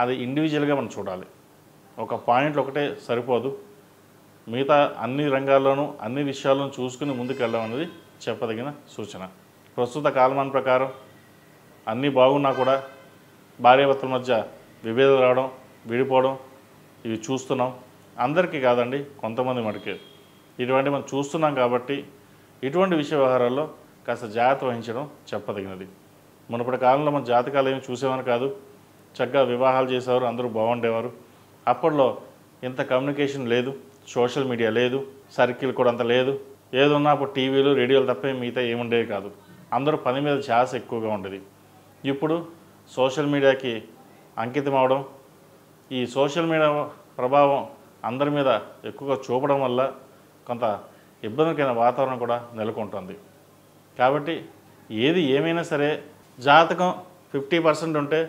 అది ఇండివిజువల్గా మనం చూడాలి. ఒక పాయింట్లు ఒకటే సరిపోదు. మిగతా అన్ని రంగాల్లోనూ అన్ని విషయాలను చూసుకుని ముందుకు వెళ్ళడం అనేది చెప్పదగిన సూచన. ప్రస్తుత కాలమాన ప్రకారం అన్నీ బాగున్నా కూడా భార్యాభర్తల మధ్య విభేదాలు రావడం, విడిపోవడం ఇవి చూస్తున్నాం. అందరికీ కాదండి, కొంతమంది మటుకే ఇటువంటి మనం చూస్తున్నాం. కాబట్టి ఇటువంటి విషయ వ్యవహారాల్లో కాస్త జాగ్రత్త వహించడం చెప్పదగినది. మునుపటి కాలంలో మన జాతకాలు ఏమి చూసేవారు కాదు. చక్కగా వివాహాలు చేసేవారు, అందరూ బాగుండేవారు. అప్పట్లో ఇంత కమ్యూనికేషన్ లేదు, సోషల్ మీడియా లేదు, సర్కిల్ కూడా అంత లేదు. ఏదున్నా అప్పుడు టీవీలు, రేడియోలు తప్ప మిగతా ఏముండేవి కాదు. అందరూ పని మీద ఛాన్స్ ఎక్కువగా ఉండేది. ఇప్పుడు సోషల్ మీడియాకి అంకితం అవడం, ఈ సోషల్ మీడియా ప్రభావం అందరి మీద ఎక్కువగా చూపడం వల్ల కొంత ఇబ్బందికరమైన వాతావరణం కూడా నెలకొంటుంది. కాబట్టి ఏది ఏమైనా సరే జాతకం 50% ఉంటే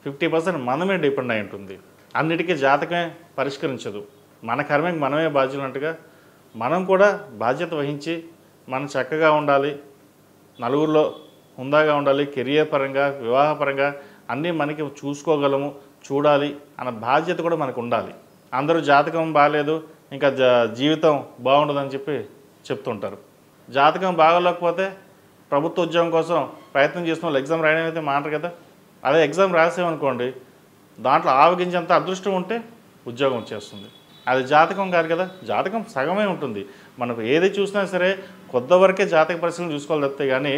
50% మనమే డిపెండ్ అయి ఉంటుంది. అన్నిటికీ జాతకమే పరిష్కరించదు. మన కర్మకి మనమే బాధ్యులంటగా మనం కూడా బాధ్యత వహించి మనం చక్కగా ఉండాలి, నలుగురిలో హుందాగా ఉండాలి, కెరియర్ పరంగా, వివాహపరంగా అన్నీ మనకి చూసుకోగలము, చూడాలి అన్న బాధ్యత కూడా మనకు ఉండాలి. అందరూ జాతకం బాగాలేదు, ఇంకా జీవితం బాగుండదని చెప్పి చెప్తుంటారు. జాతకం బాగోలేకపోతే ప్రభుత్వ ఉద్యోగం కోసం ప్రయత్నం చేసిన వాళ్ళు ఎగ్జామ్ రాయడం అయితే మాటరు కదా. అదే ఎగ్జామ్ రాసామనుకోండి, దాంట్లో ఆవగించేంత అదృష్టం ఉంటే ఉద్యోగం వచ్చేస్తుంది. అది జాతకం కాదు కదా. జాతకం సగమే ఉంటుంది. మనకు ఏది చూసినా సరే కొద్దివరకే జాతక పరిశీలన చూసుకోవాలి తప్పితే కానీ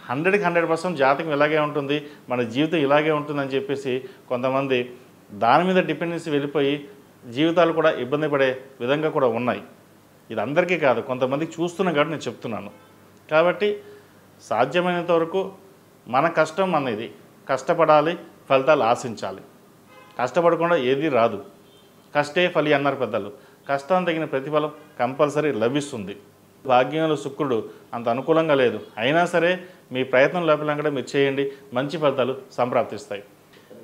100కి 100% జాతకం ఇలాగే ఉంటుంది, మన జీవితం ఇలాగే ఉంటుందని చెప్పేసి కొంతమంది దాని మీద డిపెండెన్సీ వెళ్ళిపోయి జీవితాలు కూడా ఇబ్బంది పడే విధంగా కూడా ఉన్నాయి. ఇది అందరికీ కాదు, కొంతమందికి చూస్తున్నాం కాబట్టి నేను చెప్తున్నాను. కాబట్టి సాధ్యమైనంత వరకు మన కష్టం అనేది కష్టపడాలి, ఫలితాలు ఆశించాలి. కష్టపడకుండా ఏది రాదు. కష్టే ఫలి అన్నారు పెద్దలు. కష్టం తగిన ప్రతిఫలం కంపల్సరీ లభిస్తుంది. భాగ్యంలో శుక్రుడు అంత అనుకూలంగా లేదు, అయినా సరే మీ ప్రయత్నం లోపలంగా మీరు చేయండి, మంచి ఫలితాలు సంప్రాప్తిస్తాయి.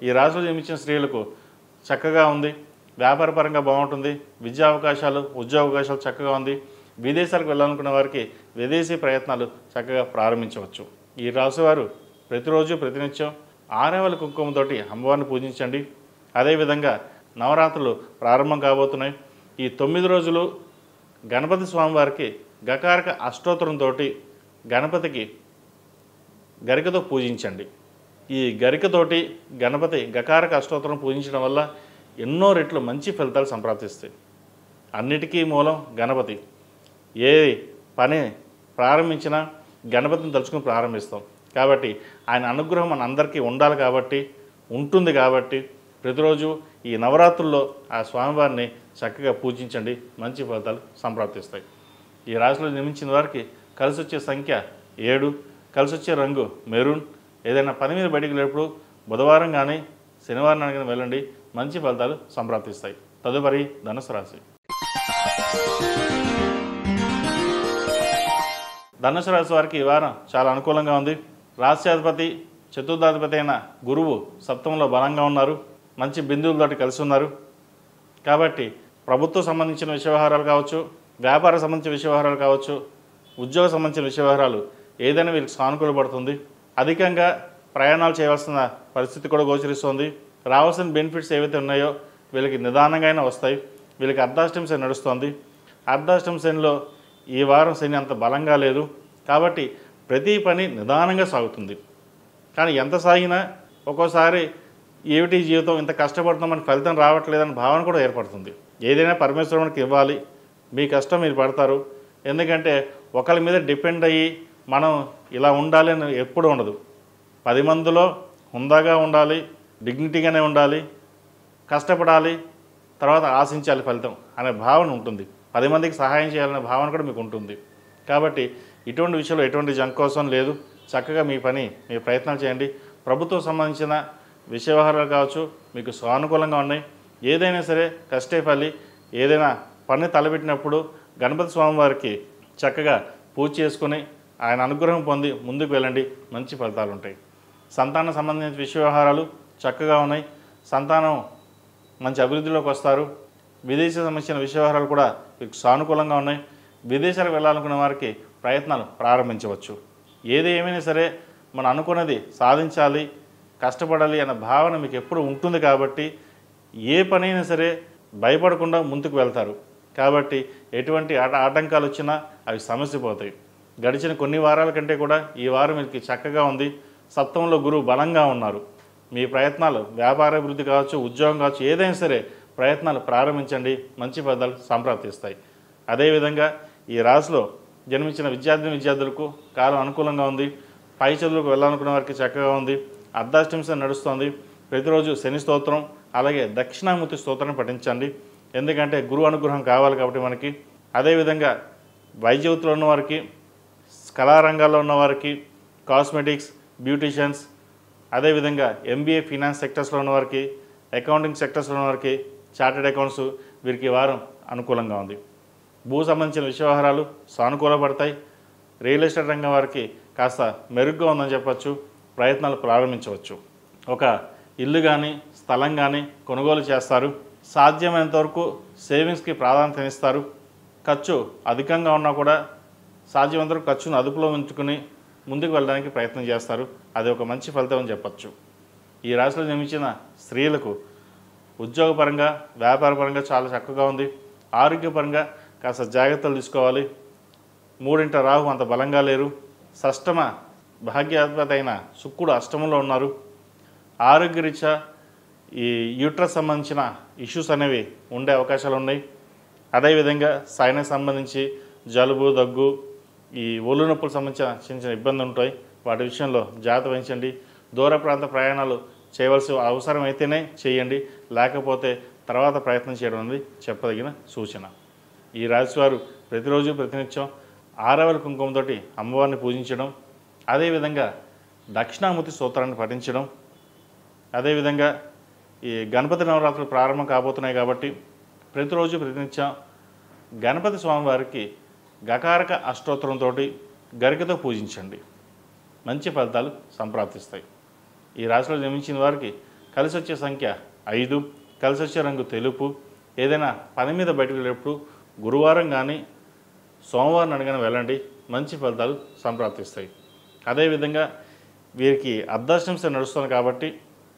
ఈ రాశిలో జన్మించిన స్త్రీలకు చక్కగా ఉంది, వ్యాపారపరంగా బాగుంటుంది, విద్యా అవకాశాలు, ఉద్యోగ అవకాశాలు చక్కగా ఉంది. విదేశాలకు వెళ్ళాలనుకున్న వారికి విదేశీ ప్రయత్నాలు చక్కగా ప్రారంభించవచ్చు. ఈ రాశివారు ప్రతిరోజు ప్రతినిత్యం ఆరేవల కుంకుమతోటి అమ్మవారిని పూజించండి. అదేవిధంగా నవరాత్రులు ప్రారంభం కాబోతున్నాయి. ఈ 9 రోజులు గణపతి స్వామివారికి గకారక అష్టోత్తరంతో గణపతికి గరికతో పూజించండి. ఈ గరికతోటి గణపతి గకారక అష్టోత్తరం పూజించడం వల్ల ఎన్నో రెట్లు మంచి ఫలితాలు సంప్రాప్తిస్తాయి. అన్నిటికీ మూలం గణపతి. ఏ పని ప్రారంభించినా గణపతిని తలుచుకుని ప్రారంభిస్తాం. కాబట్టి ఆయన అనుగ్రహం మన అందరికీ ఉండాలి కాబట్టి, ఉంటుంది కాబట్టి ప్రతిరోజు ఈ నవరాత్రుల్లో ఆ స్వామివారిని చక్కగా పూజించండి, మంచి ఫలితాలు సంప్రాప్తిస్తాయి. ఈ రాశిలో జన్మించిన వారికి కలిసి వచ్చే సంఖ్య 7, కలిసి వచ్చే రంగు మెరూన్. ఏదైనా పని మీద బయటికి వెళ్ళేటప్పుడు బుధవారం కానీ శనివారం కానీ వెళ్ళండి, మంచి ఫలితాలు సంప్రాప్తిస్తాయి. తదుపరి ధనుసు రాశి. ధనుసు రాశి వారికి ఈ వారం చాలా అనుకూలంగా ఉంది. రాశ్యాధిపతి, చతుర్థాధిపతి అయిన గురువు సప్తమంలో బలంగా ఉన్నారు, మంచి బిందువులతోటి కలిసి ఉన్నారు. కాబట్టి ప్రభుత్వం సంబంధించిన విషయ వ్యవహారాలు కావచ్చు, వ్యాపారం సంబంధించిన విషయ వ్యవహారాలు కావచ్చు, ఉద్యోగ సంబంధించిన విషయ వ్యవహారాలు ఏదైనా వీళ్ళకి సానుకూలపడుతుంది. అధికంగా ప్రయాణాలు చేయవలసిన పరిస్థితి కూడా గోచరిస్తుంది. రావాల్సిన బెనిఫిట్స్ ఏవైతే ఉన్నాయో వీళ్ళకి నిదానంగా అయినా వస్తాయి. వీళ్ళకి అర్ధాష్టమి శని నడుస్తుంది. అర్ధాష్టమి శనిలో ఈ వారం శని అంత బలంగా లేదు కాబట్టి ప్రతి పని నిదానంగా సాగుతుంది. కానీ ఎంత సాగినా ఒక్కోసారి ఏమిటి జీవితం, ఇంత కష్టపడుతున్నామని ఫలితం రావట్లేదని భావన కూడా ఏర్పడుతుంది. ఏదైనా పరమేశ్వరునికి ఇవ్వాలి, మీ కష్టం మీరు పడతారు. ఎందుకంటే ఒకరి మీద డిపెండ్ అయ్యి మనం ఇలా ఉండాలి అని ఎప్పుడు ఉండదు. 10 మందిలో హుందాగా ఉండాలి, డిగ్నిటీగానే ఉండాలి, కష్టపడాలి, తర్వాత ఆశించాలి ఫలితం అనే భావన ఉంటుంది. 10 మందికి సహాయం చేయాలనే భావన కూడా మీకు ఉంటుంది. కాబట్టి ఇటువంటి విషయంలో ఎటువంటి జంక్ కోసం లేదు. చక్కగా మీ పని మీ ప్రయత్నాలు చేయండి. ప్రభుత్వం సంబంధించిన విషయ వ్యవహారాలు కావచ్చు మీకు సానుకూలంగా ఉన్నాయి. ఏదైనా సరే కష్టే ఫలి. ఏదైనా పని తలపెట్టినప్పుడు గణపతి స్వామివారికి చక్కగా పూజ చేసుకొని ఆయన అనుగ్రహం పొంది ముందుకు వెళ్ళండి. మంచి ఫలితాలు ఉంటాయి. సంతానం సంబంధించిన విషయ వ్యవహారాలు చక్కగా ఉన్నాయి. సంతానం మంచి అభివృద్ధిలోకి వస్తారు. విదేశీ సంబంధించిన విషయ వ్యవహారాలు కూడా మీకు సానుకూలంగా ఉన్నాయి. విదేశాలకు వెళ్ళాలనుకున్న వారికి ప్రయత్నాలు ప్రారంభించవచ్చు. ఏది ఏమైనా సరే మనం అనుకున్నది సాధించాలి, కష్టపడాలి అన్న భావన మీకు ఎప్పుడు ఉంటుంది. కాబట్టి ఏ పనైనా సరే భయపడకుండా ముందుకు వెళ్తారు. కాబట్టి ఎటువంటి ఆటంకాలు వచ్చినా అవి సమస్యపోతాయి. గడిచిన కొన్ని వారాల కంటే కూడా ఈ వారం మీకు చక్కగా ఉంది. సప్తమంలో గురువు బలంగా ఉన్నారు. మీ ప్రయత్నాలు వ్యాపారాభివృద్ధి కావచ్చు, ఉద్యోగం కావచ్చు, ఏదైనా సరే ప్రయత్నాలు ప్రారంభించండి. మంచి ఫలితాలు సంప్రాప్తిస్తాయి. అదేవిధంగా ఈ రాశిలో జన్మించిన విద్యార్థులకు కాలం అనుకూలంగా ఉంది. పై చదువులకు వెళ్ళాలనుకున్న వారికి చక్కగా ఉంది. అర్ధాష్టమి నడుస్తోంది. ప్రతిరోజు శని స్తోత్రం అలాగే దక్షిణామూర్తి స్తోత్రం పఠించండి. ఎందుకంటే గురువు అనుగ్రహం కావాలి కాబట్టి మనకి. అదేవిధంగా వైద్య వృత్తిలో ఉన్నవారికి, కళారంగాల్లో ఉన్నవారికి, కాస్మెటిక్స్, బ్యూటీషియన్స్, అదేవిధంగా ఎంబీఏ ఫినాన్స్ సెక్టర్స్లో ఉన్నవారికి, అకౌంటింగ్ సెక్టర్స్లో ఉన్నవారికి, చార్టెడ్ అకౌంట్స్ వీరికి ఈ వారం అనుకూలంగా ఉంది. భూ సంబంధించిన విషయ వ్యవహారాలు సానుకూలపడతాయి. రియల్ ఎస్టేట్ రంగం వారికి కాస్త మెరుగ్గా ఉందని చెప్పచ్చు. ప్రయత్నాలు ప్రారంభించవచ్చు. ఒక ఇల్లు కానీ స్థలం కానీ కొనుగోలు చేస్తారు. సాధ్యమైనంత వరకు సేవింగ్స్కి ప్రాధాన్యత ఇస్తారు. ఖర్చు అధికంగా ఉన్నా కూడా సాధ్యమైనంత వరకు ఖర్చును అదుపులో ఉంచుకుని ముందుకు వెళ్ళడానికి ప్రయత్నం చేస్తారు. అది ఒక మంచి ఫలితం అని చెప్పచ్చు. ఈ రాశిలో జన్మించిన స్త్రీలకు ఉద్యోగపరంగా, వ్యాపారపరంగా చాలా చక్కగా ఉంది. ఆరోగ్యపరంగా కాస్త జాగ్రత్తలు తీసుకోవాలి. 3వ రాహు అంత బలంగా లేరు. షష్టమ భాగ్యాధిపతి అయిన శుక్రుడు అష్టమంలో ఉన్నారు. ఆరోగ్యరీత్యా ఈ యూట్రస్ సంబంధించిన ఇష్యూస్ అనేవి ఉండే అవకాశాలు ఉన్నాయి. అదేవిధంగా సైనస్ సంబంధించి జలుబు, దగ్గు, ఈ ఒళ్ళు నొప్పులకు సంబంధించిన చిన్న చిన్న ఇబ్బందులు ఉంటాయి. వాటి విషయంలో జాగ్రత్త వహించండి. దూర ప్రాంత ప్రయాణాలు చేయవలసి అవసరం అయితేనే చేయండి, లేకపోతే తర్వాత ప్రయత్నం చేయడం అనేది చెప్పదగిన సూచన. ఈ రాశివారు ప్రతిరోజు ప్రతినిత్యం ఆరవల కుంకుమతోటి అమ్మవారిని పూజించడం, అదేవిధంగా దక్షిణామూర్తి స్తోత్రాన్ని పఠించడం, అదేవిధంగా ఈ గణపతి నవరాత్రులు ప్రారంభం కాబోతున్నాయి కాబట్టి ప్రతిరోజు ప్రతినిత్యం గణపతి స్వామివారికి గకారక అష్టోత్తరంతో గరికతో పూజించండి. మంచి ఫలితాలు సంప్రాప్తిస్తాయి. ఈ రాశిలో జన్మించిన వారికి కలిసి వచ్చే సంఖ్య 5, కలిసి వచ్చే రంగు తెలుపు. ఏదైనా పని మీద బయటకు వెళ్ళేటప్పుడు గురువారం కానీ సోమవారం అడగని వెళ్ళండి. మంచి ఫలితాలు సంప్రాప్తిస్తాయి. అదేవిధంగా వీరికి అర్ధాష్టమి నడుస్తుంది కాబట్టి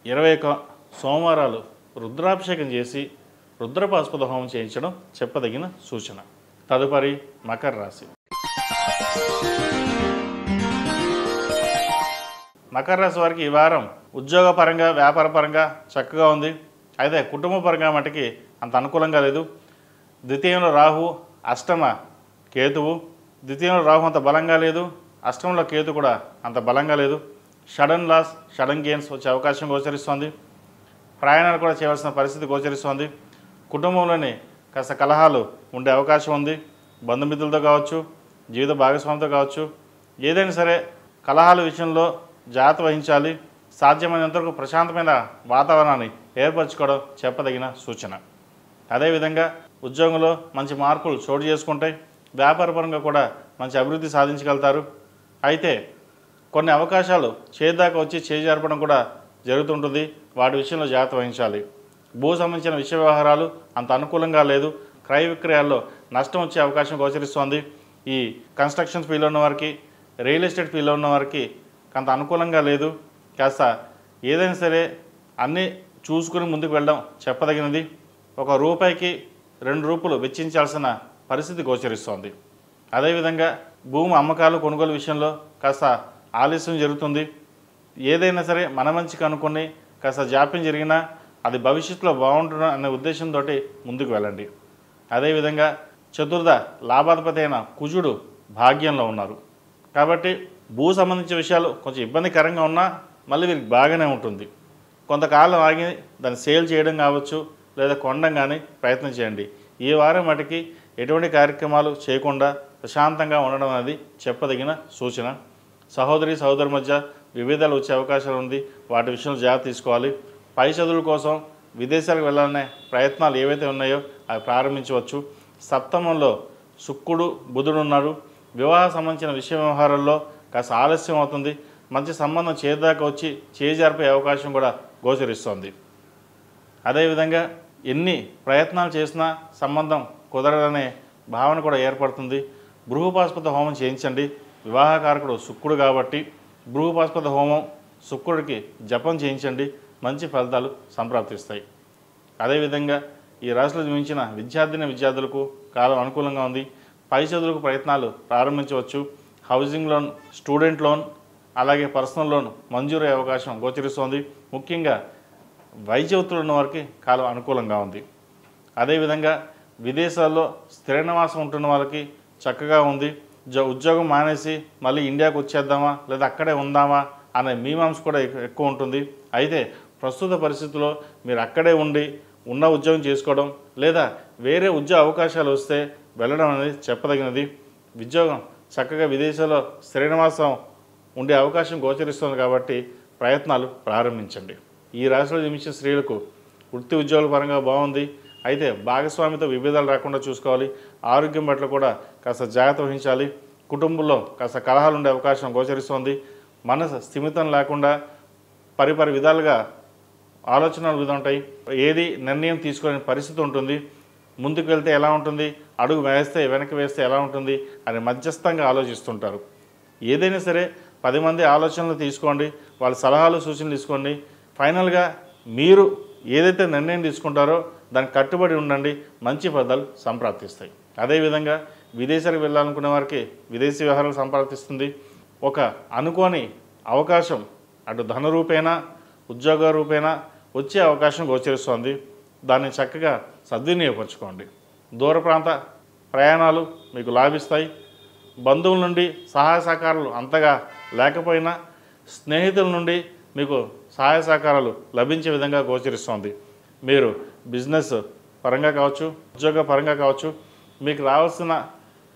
21 సోమవారాలు రుద్రాభిషేకం చేసి రుద్రపాశుపత హోమం చేయించడం చెప్పదగిన సూచన. తదుపరి మకర రాశి. మకర రాశి వారికి ఈ వారం ఉద్యోగపరంగా, వ్యాపారపరంగా చక్కగా ఉంది. అయితే కుటుంబపరంగా మటుకి అంత అనుకూలంగా లేదు. ద్వితీయంలో రాహు, అష్టమ కేతువు. ద్వితీయంలో రాహు అంత బలంగా లేదు, అష్టమంలో కేతు కూడా అంత బలంగా లేదు. సడన్ లాస్, సడన్ గెయిన్స్ వచ్చే అవకాశం గోచరిస్తోంది. ప్రయాణాలు కూడా చేయవలసిన పరిస్థితి గోచరిస్తోంది. కుటుంబంలోని కాస్త కలహాలు ఉండే అవకాశం ఉంది. బంధుమిత్రులతో కావచ్చు, జీవిత భాగస్వామితో కావచ్చు, ఏదైనా సరే కలహాల విషయంలో జాగ్రత్త వహించాలి. సాధ్యమైనంతవరకు ప్రశాంతమైన వాతావరణాన్ని ఏర్పరచుకోవడం చెప్పదగిన సూచన. అదేవిధంగా ఉద్యోగంలో మంచి మార్పులు చోటు చేసుకుంటాయి. వ్యాపారపరంగా కూడా మంచి అభివృద్ధి సాధించగలుగుతారు. అయితే కొన్ని అవకాశాలు చేదాకా వచ్చి చేజారపడం కూడా జరుగుతుంటుంది. వాటి విషయంలో జాగ్రత్త వహించాలి. భూ సంబంధించిన విషయ వ్యవహారాలు అంత అనుకూలంగా లేదు. క్రయ విక్రయాల్లో నష్టం వచ్చే అవకాశం గోచరిస్తోంది. ఈ కన్స్ట్రక్షన్ ఫీల్డ్లో ఉన్న వారికి, రియల్ ఎస్టేట్ ఫీల్డ్లో ఉన్న వారికి అంత అనుకూలంగా లేదు. కాస్త ఏదైనా సరే అన్నీ చూసుకుని ముందుకు వెళ్ళడం చెప్పదగినది. ₹1కి 2 రూపాయలు వెచ్చించాల్సిన పరిస్థితి గోచరిస్తోంది. అదేవిధంగా భూమి అమ్మకాలు, కొనుగోలు విషయంలో కాస్త ఆలస్యం జరుగుతుంది. ఏదైనా సరే మన మంచికి అనుకుని కాస్త జాప్యం జరిగినా అది భవిష్యత్తులో బాగుంటుంది అనే ఉద్దేశంతో ముందుకు వెళ్ళండి. అదేవిధంగా చతుర్థ లాభాధిపతి అయిన కుజుడు భాగ్యంలో ఉన్నారు కాబట్టి భూ సంబంధించిన విషయాలు కొంచెం ఇబ్బందికరంగా ఉన్నా మళ్ళీ వీరికి బాగానే ఉంటుంది. కొంతకాలం ఆగి దాన్ని సేల్ చేయడం కావచ్చు, లేదా కొనడం కానీ ప్రయత్నం చేయండి. ఈ వారం మటుకి ఎటువంటి కార్యక్రమాలు చేయకుండా ప్రశాంతంగా ఉండడం అనేది చెప్పదగిన సూచన. సహోదరి సహోదరు మధ్య విభేదాలు వచ్చే అవకాశాలు ఉంది. వాటి విషయంలో జాగ్రత్త తీసుకోవాలి. పై చదువుల కోసం విదేశాలకు వెళ్ళాలనే ప్రయత్నాలు ఏవైతే ఉన్నాయో అవి ప్రారంభించవచ్చు. సప్తమంలో శుక్రుడు బుధుడు ఉన్నారు. వివాహ సంబంధించిన విషయ వ్యవహారాల్లో కాస్త ఆలస్యం అవుతుంది. మంచి సంబంధం చేదాకా వచ్చి చేజారిపోయే అవకాశం కూడా గోచరిస్తోంది. అదేవిధంగా ఎన్ని ప్రయత్నాలు చేసినా సంబంధం కుదరదనే భావన కూడా ఏర్పడుతుంది. బృహపాస్పద హోమం చేయించండి. వివాహకారకుడు శుక్రుడు కాబట్టి బృహపాస్పద హోమం శుక్రుడికి జపం చేయించండి. మంచి ఫలితాలు సంప్రాప్తిస్తాయి. అదేవిధంగా ఈ రాశిలో జన్మించిన విద్యార్థులకు కాలం అనుకూలంగా ఉంది. పై చదువులకు ప్రయత్నాలు ప్రారంభించవచ్చు. హౌసింగ్ లోన్, స్టూడెంట్ లోన్, అలాగే పర్సనల్ లోన్ మంజూరయ్యే అవకాశం గోచరిస్తోంది. ముఖ్యంగా వైద్య వృత్తులు ఉన్న వారికి కాలం అనుకూలంగా ఉంది. అదేవిధంగా విదేశాల్లో స్థిర నివాసం ఉంటున్న వాళ్ళకి చక్కగా ఉంది. ఉద్యోగం మానేసి మళ్ళీ ఇండియాకు వచ్చేద్దామా లేదా అక్కడే ఉందామా అనే మీమాంస కూడా ఎక్కువ ఉంటుంది. అయితే ప్రస్తుత పరిస్థితుల్లో మీరు అక్కడే ఉండి ఉన్న ఉద్యోగం చేసుకోవడం లేదా వేరే ఉద్యోగ అవకాశాలు వస్తే వెళ్ళడం అనేది చెప్పదగినది. ఉద్యోగం చక్కగా విదేశాల్లో స్థిర నివాసం ఉండే అవకాశం గోచరిస్తుంది కాబట్టి ప్రయత్నాలు ప్రారంభించండి. ఈ రాశిలో జన్మించిన స్త్రీలకు వృత్తి ఉద్యోగాల పరంగా బాగుంది. అయితే భాగస్వామితో విభేదాలు రాకుండా చూసుకోవాలి. ఆరోగ్యం పట్ల కూడా కాస్త జాగ్రత్త వహించాలి. కుటుంబంలో కాస్త కలహాలు ఉండే అవకాశం గోచరిస్తోంది. మనసు స్థిమితం లేకుండా పరిపరి విధాలుగా ఆలోచనలు విధం ఉంటాయి. ఏది నిర్ణయం తీసుకునే పరిస్థితి ఉంటుంది. ముందుకు వెళ్తే ఎలా ఉంటుంది, అడుగు వేస్తే వెనక్కి వేస్తే ఎలా ఉంటుంది అని మధ్యస్థంగా ఆలోచిస్తుంటారు. ఏదైనా సరే 10 మంది ఆలోచనలు తీసుకోండి, వాళ్ళ సలహాలు సూచనలు తీసుకోండి. ఫైనల్గా మీరు ఏదైతే నిర్ణయం తీసుకుంటారో దానికి కట్టుబడి ఉండండి. మంచి ఫలితాలు సంప్రాప్తిస్తాయి. అదేవిధంగా విదేశాలకు వెళ్ళాలనుకునే వారికి విదేశీ వ్యవహారాలు సంప్రాప్తిస్తుంది. ఒక అనుకోని అవకాశం అటు ధన రూపేణా ఉద్యోగ రూపేణా వచ్చే అవకాశం గోచరిస్తోంది. దాన్ని చక్కగా సద్వినియోగపరచుకోండి. దూర ప్రాంత ప్రయాణాలు మీకు లాభిస్తాయి. బంధువుల నుండి సహాయ సహకారాలు అంతగా లేకపోయినా స్నేహితుల నుండి మీకు సహాయ సహకారాలు లభించే విధంగా గోచరిస్తోంది. మీరు బిజినెస్ పరంగా కావచ్చు, ఉద్యోగ పరంగా కావచ్చు, మీకు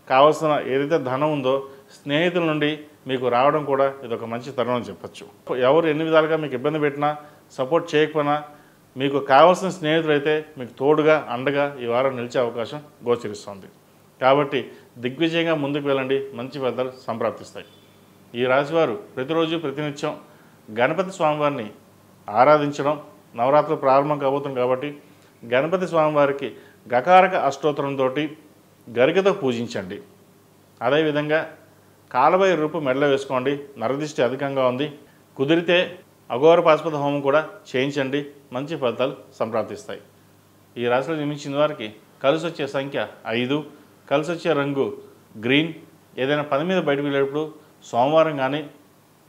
కావాల్సిన ఏదైతే ధనం ఉందో స్నేహితుల నుండి మీకు రావడం కూడా ఇదొక మంచి తరుణం చెప్పచ్చు. ఎవరు ఎన్ని విధాలుగా మీకు ఇబ్బంది పెట్టినా సపోర్ట్ చేయకపోయినా మీకు కావాల్సిన స్నేహితులు అయితే మీకు తోడుగా అండగా ఈ వారం నిలిచే అవకాశం గోచరిస్తుంది. కాబట్టి దిగ్విజయంగా ముందుకు వెళ్ళండి. మంచి ఫలితాలు సంప్రాప్తిస్తాయి. ఈ రాశివారు ప్రతిరోజు ప్రతినిత్యం గణపతి స్వామివారిని ఆరాధించడం, నవరాత్రులు ప్రారంభం కాబోతుంది కాబట్టి గణపతి స్వామివారికి గకారక అష్టోత్తరంతో గరికతో పూజించండి. అదేవిధంగా కాలభైరవ రూపు మెడలో వేసుకోండి. నరదిష్టి అధికంగా ఉంది. కుదిరితే అఘోర పాశుపత హోమం కూడా చేయించండి. మంచి ఫలితాలు సంప్రాప్తిస్తాయి. ఈ రాశిలో జన్మించిన వారికి కలిసి వచ్చే సంఖ్య 5, కలిసి వచ్చే రంగు గ్రీన్. ఏదైనా పని మీద బయటకు వెళ్ళేటప్పుడు సోమవారం కానీ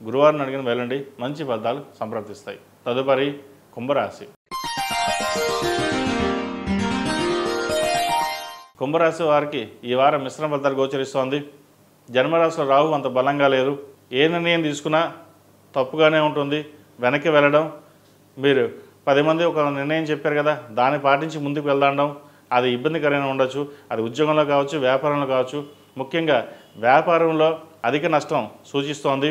గురువారం అడిగిన వెళ్ళండి. మంచి ఫలితాలు సంప్రాప్తిస్తాయి. తదుపరి కుంభరాశి. కుంభరాశి వారికి ఈ వారం మిశ్రమ ఫలితాలు గోచరిస్తోంది. జన్మరాశిలో రాహు అంత బలంగా లేదు. ఏ నిర్ణయం తీసుకున్నా తప్పుగానే ఉంటుంది. వెనక్కి వెళ్ళడం, మీరు 10 మంది ఒక నిర్ణయం చెప్పారు కదా దాన్ని పాటించి ముందుకు వెళ్దాం, అది ఇబ్బందికరంగా ఉండొచ్చు. అది ఉద్యోగంలో కావచ్చు, వ్యాపారంలో కావచ్చు. ముఖ్యంగా వ్యాపారంలో అధిక నష్టం సూచిస్తోంది.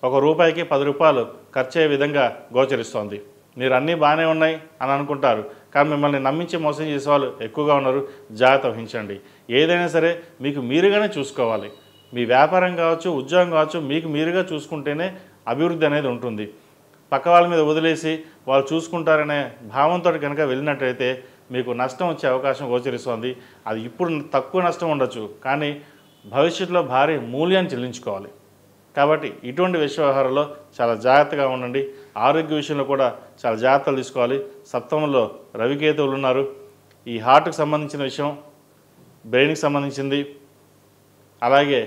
₹1కి ₹10 ఖర్చు అయ్యే విధంగా గోచరిస్తోంది. మీరు అన్నీ బాగానే ఉన్నాయి అని అనుకుంటారు, కానీ మిమ్మల్ని నమ్మించి మోసం చేసే వాళ్ళు ఎక్కువగా ఉన్నారు. జాగ్రత్త వహించండి. ఏదైనా సరే మీకు మీరుగానే చూసుకోవాలి. మీ వ్యాపారం కావచ్చు, ఉద్యోగం కావచ్చు, మీకు మీరుగా చూసుకుంటేనే అభివృద్ధి అనేది ఉంటుంది. పక్క వాళ్ళ మీద వదిలేసి వాళ్ళు చూసుకుంటారనే భావంతో కనుక వెళ్ళినట్టయితే మీకు నష్టం వచ్చే అవకాశం గోచరిస్తోంది. అది ఇప్పుడు తక్కువ నష్టం ఉండొచ్చు, కానీ భవిష్యత్తులో భారీ మూల్యాన్ని చెల్లించుకోవాలి. కాబట్టి ఇటువంటి విషయ వ్యవహారాల్లో చాలా జాగ్రత్తగా ఉండండి. ఆరోగ్య విషయంలో కూడా చాలా జాగ్రత్తలు తీసుకోవాలి. సప్తమంలో రవికేతువులు ఉన్నారు. ఈ హార్ట్కి సంబంధించిన విషయం, బ్రెయిన్కి సంబంధించింది, అలాగే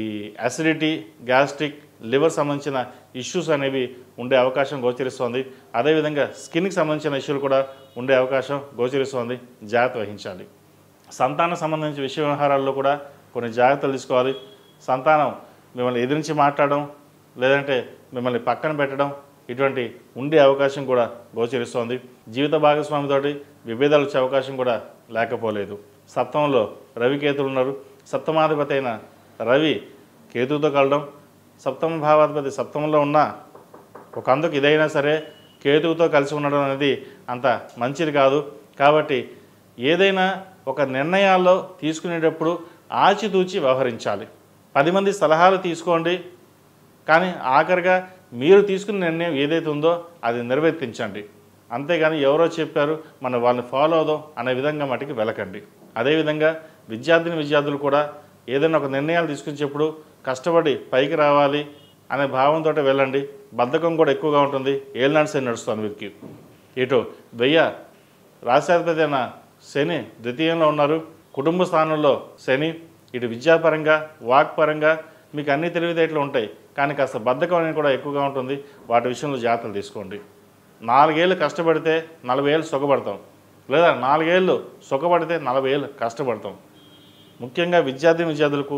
ఈ అసిడిటీ, గ్యాస్ట్రిక్, లివర్ సంబంధించిన ఇష్యూస్ అనేవి ఉండే అవకాశం గోచరిస్తోంది. అదేవిధంగా స్కిన్కి సంబంధించిన ఇష్యూలు కూడా ఉండే అవకాశం గోచరిస్తోంది. జాగ్రత్త వహించాలి. సంతానం సంబంధించిన విషయ వ్యవహారాల్లో కూడా కొన్ని జాగ్రత్తలు తీసుకోవాలి. సంతానం మిమ్మల్ని ఎదిరించి మాట్లాడడం, లేదంటే మిమ్మల్ని పక్కన పెట్టడం, ఇటువంటి ఉండే అవకాశం కూడా గోచరిస్తోంది. జీవిత భాగస్వామితోటి విభేదాలు వచ్చే అవకాశం కూడా లేకపోలేదు. సప్తమంలో రవి కేతులు ఉన్నారు. సప్తమాధిపతి అయిన రవి కేతువుతో కలడం, సప్తమ భావాధిపతి సప్తమంలో ఉన్న ఒక అందుకు ఇదైనా సరే కేతువుతో కలిసి ఉండడం అనేది అంత మంచిది కాదు. కాబట్టి ఏదైనా ఒక నిర్ణయాల్లో తీసుకునేటప్పుడు ఆచితూచి వ్యవహరించాలి. 10 మంది సలహాలు తీసుకోండి, కానీ ఆఖరిగా మీరు తీసుకున్న నిర్ణయం ఏదైతే ఉందో అది నిర్వర్తించండి. అంతేగాని ఎవరో చెప్పారు మనం వాళ్ళని ఫాలో అవుదాం అనే విధంగా మటుకి వెళ్ళకండి. అదేవిధంగా విద్యార్థులు కూడా ఏదైనా ఒక నిర్ణయాలు తీసుకునేటప్పుడు కష్టపడి పైకి రావాలి అనే భావంతో వెళ్ళండి. బద్ధకం కూడా ఎక్కువగా ఉంటుంది. ఏళ్ళనాడు శని నడుస్తుంది వీరికి. ఇటు రాశాధిపతి అయిన శని ద్వితీయంలో ఉన్నారు. కుటుంబ స్థానంలో శని. ఇటు విద్యాపరంగా వాక్పరంగా మీకు అన్ని తెలివితేటలు ఉంటాయి, కానీ కాస్త బద్ధకం అనేది కూడా ఎక్కువగా ఉంటుంది. వాటి విషయంలో జాగ్రత్తలు తీసుకోండి. 4 ఏళ్ళు కష్టపడితే 40 ఏళ్ళు సుఖపడతాం, లేదా 4 ఏళ్ళు సుఖపడితే 40 ఏళ్ళు కష్టపడతాం. ముఖ్యంగా విద్యార్థులకు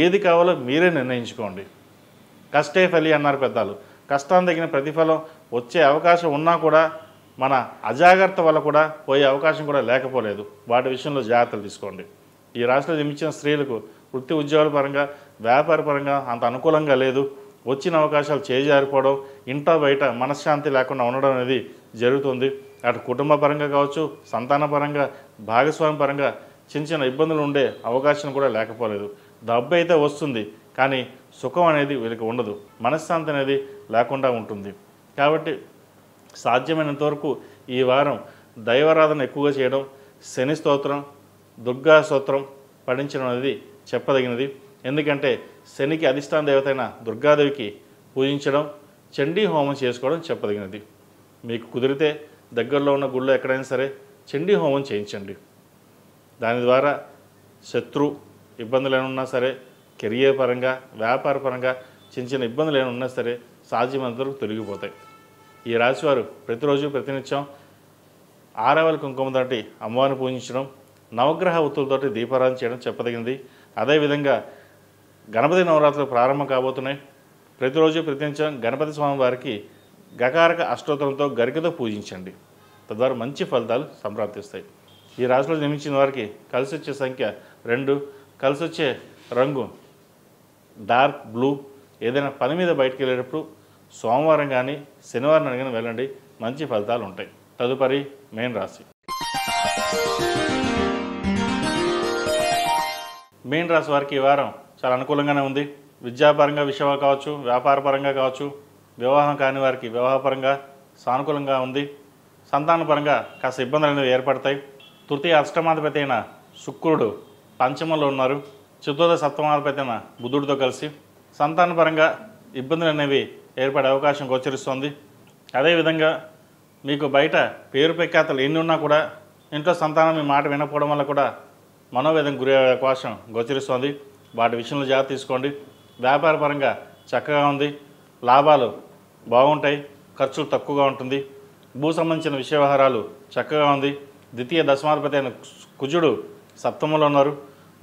ఏది కావాలో మీరే నిర్ణయించుకోండి. కష్టే ఫలి అన్నారు పెద్దలు. కష్టాన్ని తగిన ప్రతిఫలం వచ్చే అవకాశం ఉన్నా కూడా మన అజాగ్రత్త వల్ల కూడా పోయే అవకాశం కూడా లేకపోలేదు. వాటి విషయంలో జాగ్రత్తలు తీసుకోండి. ఈ రాశిలో జన్మించిన స్త్రీలకు వృత్తి ఉద్యోగాల పరంగా వ్యాపార పరంగా అంత అనుకూలంగా లేదు. వచ్చిన అవకాశాలు చేజారిపోవడం, ఇంట బయట మనశ్శాంతి లేకుండా ఉండడం అనేది జరుగుతుంది. అటు కుటుంబ పరంగా కావచ్చు, సంతాన పరంగా, భాగస్వామి పరంగా చిన్న ఇబ్బందులు ఉండే అవకాశం కూడా లేకపోలేదు. డబ్బు అయితే వస్తుంది, కానీ సుఖం అనేది వీళ్ళకి ఉండదు. మనశ్శాంతి అనేది లేకుండా ఉంటుంది. కాబట్టి సాధ్యమైనంత వరకు ఈ వారం దైవారాధన ఎక్కువగా చేయడం, శని స్తోత్రం, దుర్గా స్తోత్రం పఠించడం అనేది చెప్పదగినది. ఎందుకంటే శనికి అధిష్టాన దేవత అయిన దుర్గాదేవికి పూజించడం, చండీ హోమం చేసుకోవడం చెప్పదగినది. మీకు కుదిరితే దగ్గరలో ఉన్న గుళ్ళో ఎక్కడైనా సరే చండీ హోమం చేయించండి. దాని ద్వారా శత్రు ఇబ్బందులు ఏమన్నా సరే, కెరియర్ పరంగా వ్యాపార పరంగా చిన్న ఇబ్బందులు ఏమైనా ఉన్నా సరే సాధ్యమైనంత వరకు తొలగిపోతాయి. ఈ రాశివారు ప్రతిరోజు ప్రతినిత్యం ఆరవల కుంకుమ తోటి అమ్మవారిని పూజించడం, నవగ్రహ ఒత్తులతోటి దీపారాధన చేయడం చెప్పదగినది. అదేవిధంగా గణపతి నవరాత్రులు ప్రారంభం కాబోతున్నాయి. ప్రతిరోజు ప్రతినిత్యం గణపతి స్వామి వారికి గకారక అష్టోత్తరంతో గరికతో పూజించండి. తద్వారా మంచి ఫలితాలు సంప్రాప్తిస్తాయి. ఈ రాశిలో జన్మించిన వారికి కలిసి వచ్చే సంఖ్య 2, కలిసి వచ్చే రంగు డార్క్ బ్లూ. ఏదైనా పని మీద బయటకు వెళ్ళేటప్పుడు సోమవారం కానీ శనివారం కానీ వెళ్ళండి, మంచి ఫలితాలు ఉంటాయి. తదుపరి మేన్ రాశి. మేన్ రాశి వారికి ఈ వారం చాలా అనుకూలంగానే ఉంది. విద్యాపరంగా విషయాలు కావచ్చు, వ్యాపార పరంగా కావచ్చు, వివాహం కాని వారికి వివాహపరంగా సానుకూలంగా ఉంది. సంతాన పరంగా కాస్త ఇబ్బందులు అనేవి ఏర్పడతాయి. తృతీయ అష్టమాధిపతి అయిన శుక్రుడు పంచమంలో ఉన్నారు. చతుర్థ సప్తమాధిపతి అయిన బుధుడితో కలిసి సంతాన పరంగా ఇబ్బందులు అనేవి ఏర్పడే అవకాశం గోచరిస్తోంది. అదేవిధంగా మీకు బయట పేరు ప్రఖ్యాతలు ఎన్ని ఉన్నా కూడా ఇంట్లో సంతానం మీ మాట వినకపోవడం వల్ల కూడా మనోవేదన గురి అయ్యే అవకాశం గోచరిస్తోంది. వాటి విషయంలో జాగ్రత్త తీసుకోండి. వ్యాపార పరంగా చక్కగా ఉంది, లాభాలు బాగుంటాయి, ఖర్చులు తక్కువగా ఉంటుంది. భూ సంబంధించిన విషయ వ్యవహారాలు చక్కగా ఉంది. ద్వితీయ దశమాధిపతి అయిన కుజుడు సప్తమంలో ఉన్నారు.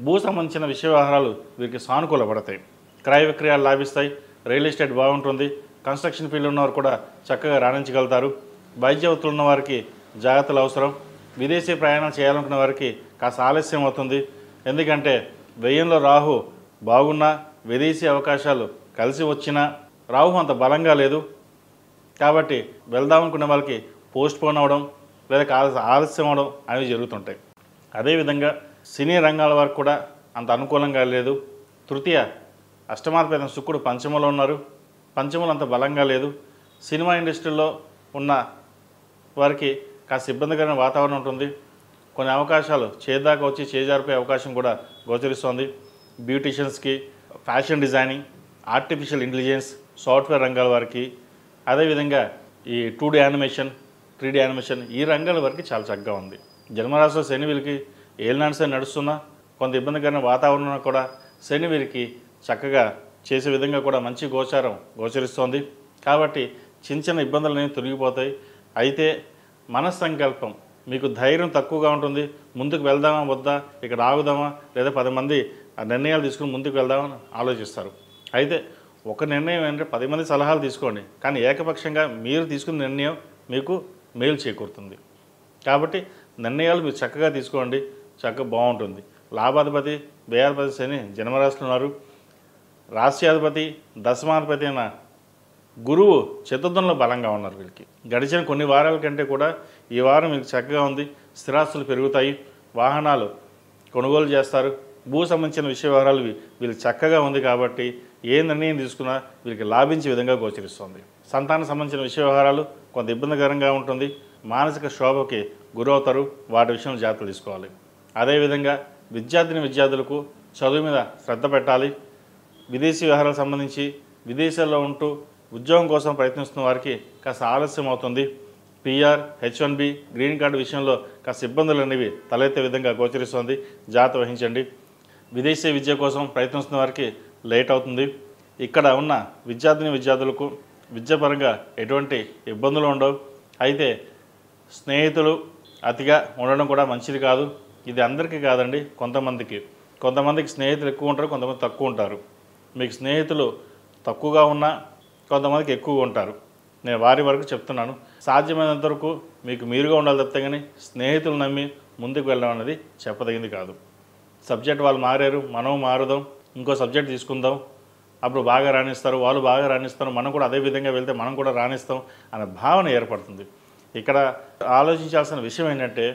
భూ సంబంధించిన విషయ వ్యవహారాలు వీరికి సానుకూలపడతాయి. క్రయ విక్రయాలు లాభిస్తాయి. రియల్ ఎస్టేట్ బాగుంటుంది. కన్స్ట్రక్షన్ ఫీల్డ్ ఉన్నవారు కూడా చక్కగా రాణించగలుగుతారు. వైద్య వృత్తులు ఉన్న వారికి జాగ్రత్తలు అవసరం. విదేశీ ప్రయాణం చేయాలనుకున్న వారికి కాస్త ఆలస్యం అవుతుంది. ఎందుకంటే వ్యయంలో రాహు బాగున్నా విదేశీ అవకాశాలు కలిసి వచ్చినా రాహు అంత బలంగా లేదు. కాబట్టి వెళ్దామనుకున్న వాళ్ళకి పోస్ట్ పోన్ అవ్వడం లేదా ఆలస్యం అవడం అనేవి జరుగుతుంటాయి. అదేవిధంగా సినీ రంగాల వారికి కూడా అంత అనుకూలంగా లేదు. తృతీయ అష్టమాధిపతి శుక్రుడు పంచమంలో ఉన్నారు. పంచమంలో అంత బలంగా లేదు. సినిమా ఇండస్ట్రీలో ఉన్న వారికి కాస్త ఇబ్బందికరమైన వాతావరణం ఉంటుంది. కొన్ని అవకాశాలు చేదాకా వచ్చి చేజారిపోయే అవకాశం కూడా గోచరిస్తోంది. బ్యూటీషియన్స్కి, fashion designing, artificial intelligence, software రంగాల వారికి, అదేవిధంగా ఈ 2D యానిమేషన్, 3D యానిమేషన్ ఈ రంగాల వరకు చాలా చక్కగా ఉంది. జన్మరాశిలో శని వీరికి ఏలినాడు శని నడుస్తున్నా కొంత ఇబ్బందికరమైన వాతావరణం కూడా శని వీరికి చక్కగా చేసే విధంగా కూడా మంచి గోచరిస్తోంది. కాబట్టి చిన్న ఇబ్బందులు అనేవి తొలగిపోతాయి. అయితే మనస్సంకల్పం మీకు ధైర్యం తక్కువగా ఉంటుంది. ముందుకు వెళ్దామా వద్దా, ఇక్కడ ఆగుదామా, లేదా 10 మంది నిర్ణయాలు తీసుకుని ముందుకు వెళ్దామని ఆలోచిస్తారు. అయితే ఒక నిర్ణయం ఏంటంటే 10 మంది సలహాలు తీసుకోండి, కానీ ఏకపక్షంగా మీరు తీసుకున్న నిర్ణయం మీకు మేలు చేకూరుతుంది. కాబట్టి నిర్ణయాలు మీరు చక్కగా తీసుకోండి. చక్కగా బాగుంటుంది. లాభాధిపతి వ్యయాధిపతి శని జన్మరాశిలో ఉన్నారు. రాశ్యాధిపతి దశమాధిపతి అయిన గురువు చతుర్థంలో బలంగా ఉన్నారు. వీళ్ళకి గడిచిన కొన్ని వారాల కంటే కూడా ఈ వారం వీళ్ళకి చక్కగా ఉంది. స్థిరాస్తులు పెరుగుతాయి, వాహనాలు కొనుగోలు చేస్తారు, భూ సంబంధించిన విషయ వ్యవహారాలు వీళ్ళకి చక్కగా ఉంది. కాబట్టి ఏ నిర్ణయం తీసుకున్నా వీళ్ళకి లాభించే విధంగా గోచరిస్తుంది. సంతానం సంబంధించిన విషయ వ్యవహారాలు కొంత ఇబ్బందికరంగా ఉంటుంది. మానసిక శోభకి గురవుతారు, వాటి విషయంలో జాగ్రత్తలు తీసుకోవాలి. అదేవిధంగా విద్యార్థులకు చదువు మీద శ్రద్ధ పెట్టాలి. విదేశీ వ్యవహారాలకు సంబంధించి విదేశాల్లో ఉంటూ ఉద్యోగం కోసం ప్రయత్నిస్తున్న వారికి కాస్త ఆలస్యం అవుతుంది. PR, H1B, గ్రీన్ కార్డు విషయంలో కాస్త ఇబ్బందులు అనేవి తలెత్తే విధంగా గోచరిస్తుంది, జాగ్రత్త వహించండి. విదేశీ విద్య కోసం ప్రయత్నిస్తున్న వారికి లేట్ అవుతుంది. ఇక్కడ ఉన్న విద్యార్థులకు విద్యాపరంగా ఎటువంటి ఇబ్బందులు ఉండవు. అయితే స్నేహితులు అతిగా ఉండడం కూడా మంచిది కాదు. ఇది అందరికీ కాదండి, కొంతమందికి స్నేహితులు ఎక్కువ ఉంటారు, కొంతమంది తక్కువ ఉంటారు. మీకు స్నేహితులు తక్కువగా ఉన్నా కొంతమందికి ఎక్కువగా ఉంటారు. నేను వారి వరకు చెప్తున్నాను. సాధ్యమైనంత వరకు మీకు మీరుగా ఉండాలి తప్పితే కానీ స్నేహితులు నమ్మి ముందుకు వెళ్ళడం అనేది చెప్పదగింది కాదు. సబ్జెక్ట్ వాళ్ళు మారారు, మనం మారుదాం, ఇంకో సబ్జెక్ట్ తీసుకుందాం, అప్పుడు బాగా రాణిస్తారు, వాళ్ళు బాగా రాణిస్తారు, మనం కూడా అదే విధంగా వెళ్తే మనం కూడా రాణిస్తాం అనే భావన ఏర్పడుతుంది. ఇక్కడ ఆలోచించాల్సిన విషయం ఏంటంటే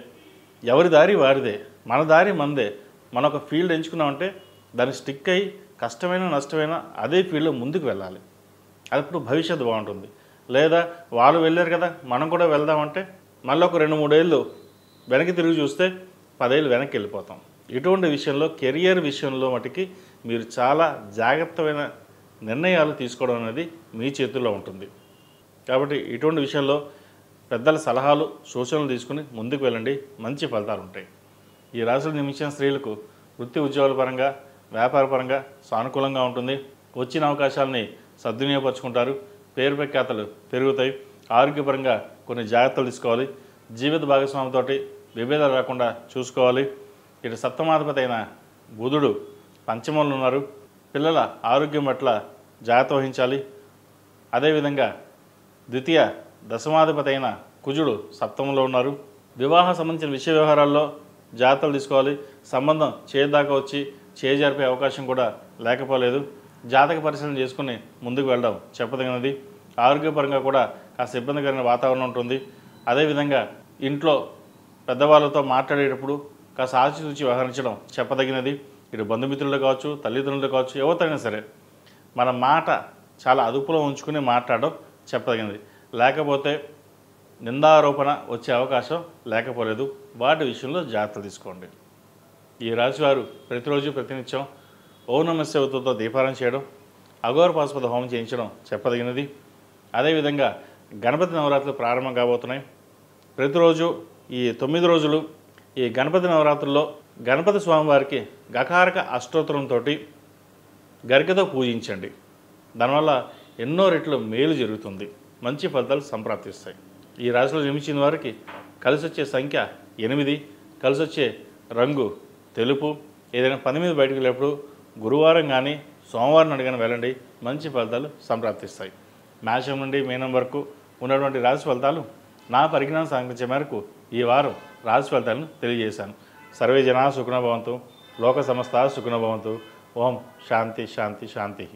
ఎవరి దారి వారిదే, మన దారి మనదే. మనం ఒక ఫీల్డ్ ఎంచుకున్నామంటే దాన్ని స్టిక్ అయ్యి కష్టమైన నష్టమైనా అదే ఫీల్డ్లో ముందుకు వెళ్ళాలి. అప్పుడు భవిష్యత్తు బాగుంటుంది. లేదా వాళ్ళు వెళ్ళారు కదా మనం కూడా వెళ్దామంటే మళ్ళీ ఒక 2-3 ఏళ్ళు వెనక్కి తిరిగి చూస్తే 10 ఏళ్ళు వెనక్కి వెళ్ళిపోతాం. ఇటువంటి విషయంలో కెరియర్ విషయంలో మటుకి మీరు చాలా జాగ్రత్తమైన నిర్ణయాలు తీసుకోవడం అనేది మీ చేతుల్లో ఉంటుంది. కాబట్టి ఇటువంటి విషయంలో పెద్దల సలహాలు సూచనలు తీసుకుని ముందుకు వెళ్ళండి, మంచి ఫలితాలు ఉంటాయి. ఈ రాశులు జన్మించిన స్త్రీలకు వృత్తి ఉద్యోగాల పరంగా వ్యాపార పరంగా సానుకూలంగా ఉంటుంది. వచ్చిన అవకాశాలని సద్వినియోగపరుచుకుంటారు, పేరు ప్రఖ్యాతలు పెరుగుతాయి. ఆరోగ్యపరంగా కొన్ని జాగ్రత్తలు తీసుకోవాలి. జీవిత భాగస్వామితోటి విభేదాలు రాకుండా చూసుకోవాలి. ఇటు సప్తమాధిపతి అయిన బుధుడు పంచమంలో ఉన్నారు. పిల్లల ఆరోగ్యం పట్ల జాగ్రత్త వహించాలి. అదేవిధంగా ద్వితీయ దశమాధిపతి అయిన కుజుడు సప్తమంలో ఉన్నారు. వివాహ సంబంధించిన విషయ వ్యవహారాల్లో జాగ్రత్తలు తీసుకోవాలి. సంబంధం చేదాకా వచ్చి చేజారిపే అవకాశం కూడా లేకపోలేదు. జాతక పరిశీలన చేసుకుని ముందుకు వెళ్ళడం చెప్పదగినది. ఆరోగ్యపరంగా కూడా కాస్త ఇబ్బందికరమైన వాతావరణం ఉంటుంది. అదేవిధంగా ఇంట్లో పెద్దవాళ్ళతో మాట్లాడేటప్పుడు కాస్త ఆచితూచి వ్యవహరించడం చెప్పదగినది. ఇటు బంధుమిత్రులు కావచ్చు, తల్లిదండ్రులు కావచ్చు, ఎవరితోనైనా సరే మన మాట చాలా అదుపులో ఉంచుకుని మాట్లాడడం చెప్పదగినది. లేకపోతే నిందారోపణ వచ్చే అవకాశం లేకపోలేదు. వాటి విషయంలో జాగ్రత్తలు తీసుకోండి. ఈ రాశివారు ప్రతిరోజు ప్రతినిత్యం ఓం నమః శివాయతో దీపారాధన చేయడం, అఘోర పాశుపత హోమం చేయించడం చెప్పదగినది. అదేవిధంగా గణపతి నవరాత్రులు ప్రారంభం కాబోతున్నాయి. ప్రతిరోజు ఈ 9 రోజులు ఈ గణపతి నవరాత్రుల్లో గణపతి స్వామివారికి గకారక అష్టోత్తరంతో గరికతో పూజించండి. దానివల్ల ఎన్నో రెట్లు మేలు జరుగుతుంది, మంచి ఫలితాలు సంప్రాప్తిస్తాయి. ఈ రాశిలో జన్మించిన వారికి కలిసి వచ్చే సంఖ్య 8, కలిసి వచ్చే రంగు తెలుపు. ఏదైనా పని మీద బయటకు వెళ్ళేప్పుడు గురువారం కానీ సోమవారం నాడు కానీ వెళ్ళండి, మంచి ఫలితాలు సంప్రాప్తిస్తాయి. మేషం నుండి మీనం వరకు ఉన్నటువంటి రాశి ఫలితాలు నా పరిజ్ఞానం సాధించే మేరకు ఈ వారం రాశి ఫలితాలను తెలియజేశాను. సర్వే జనా సుఖినో భవంతు, లోక సమస్త సుఖినో భవంతు. ఓం శాంతి శాంతి శాంతి.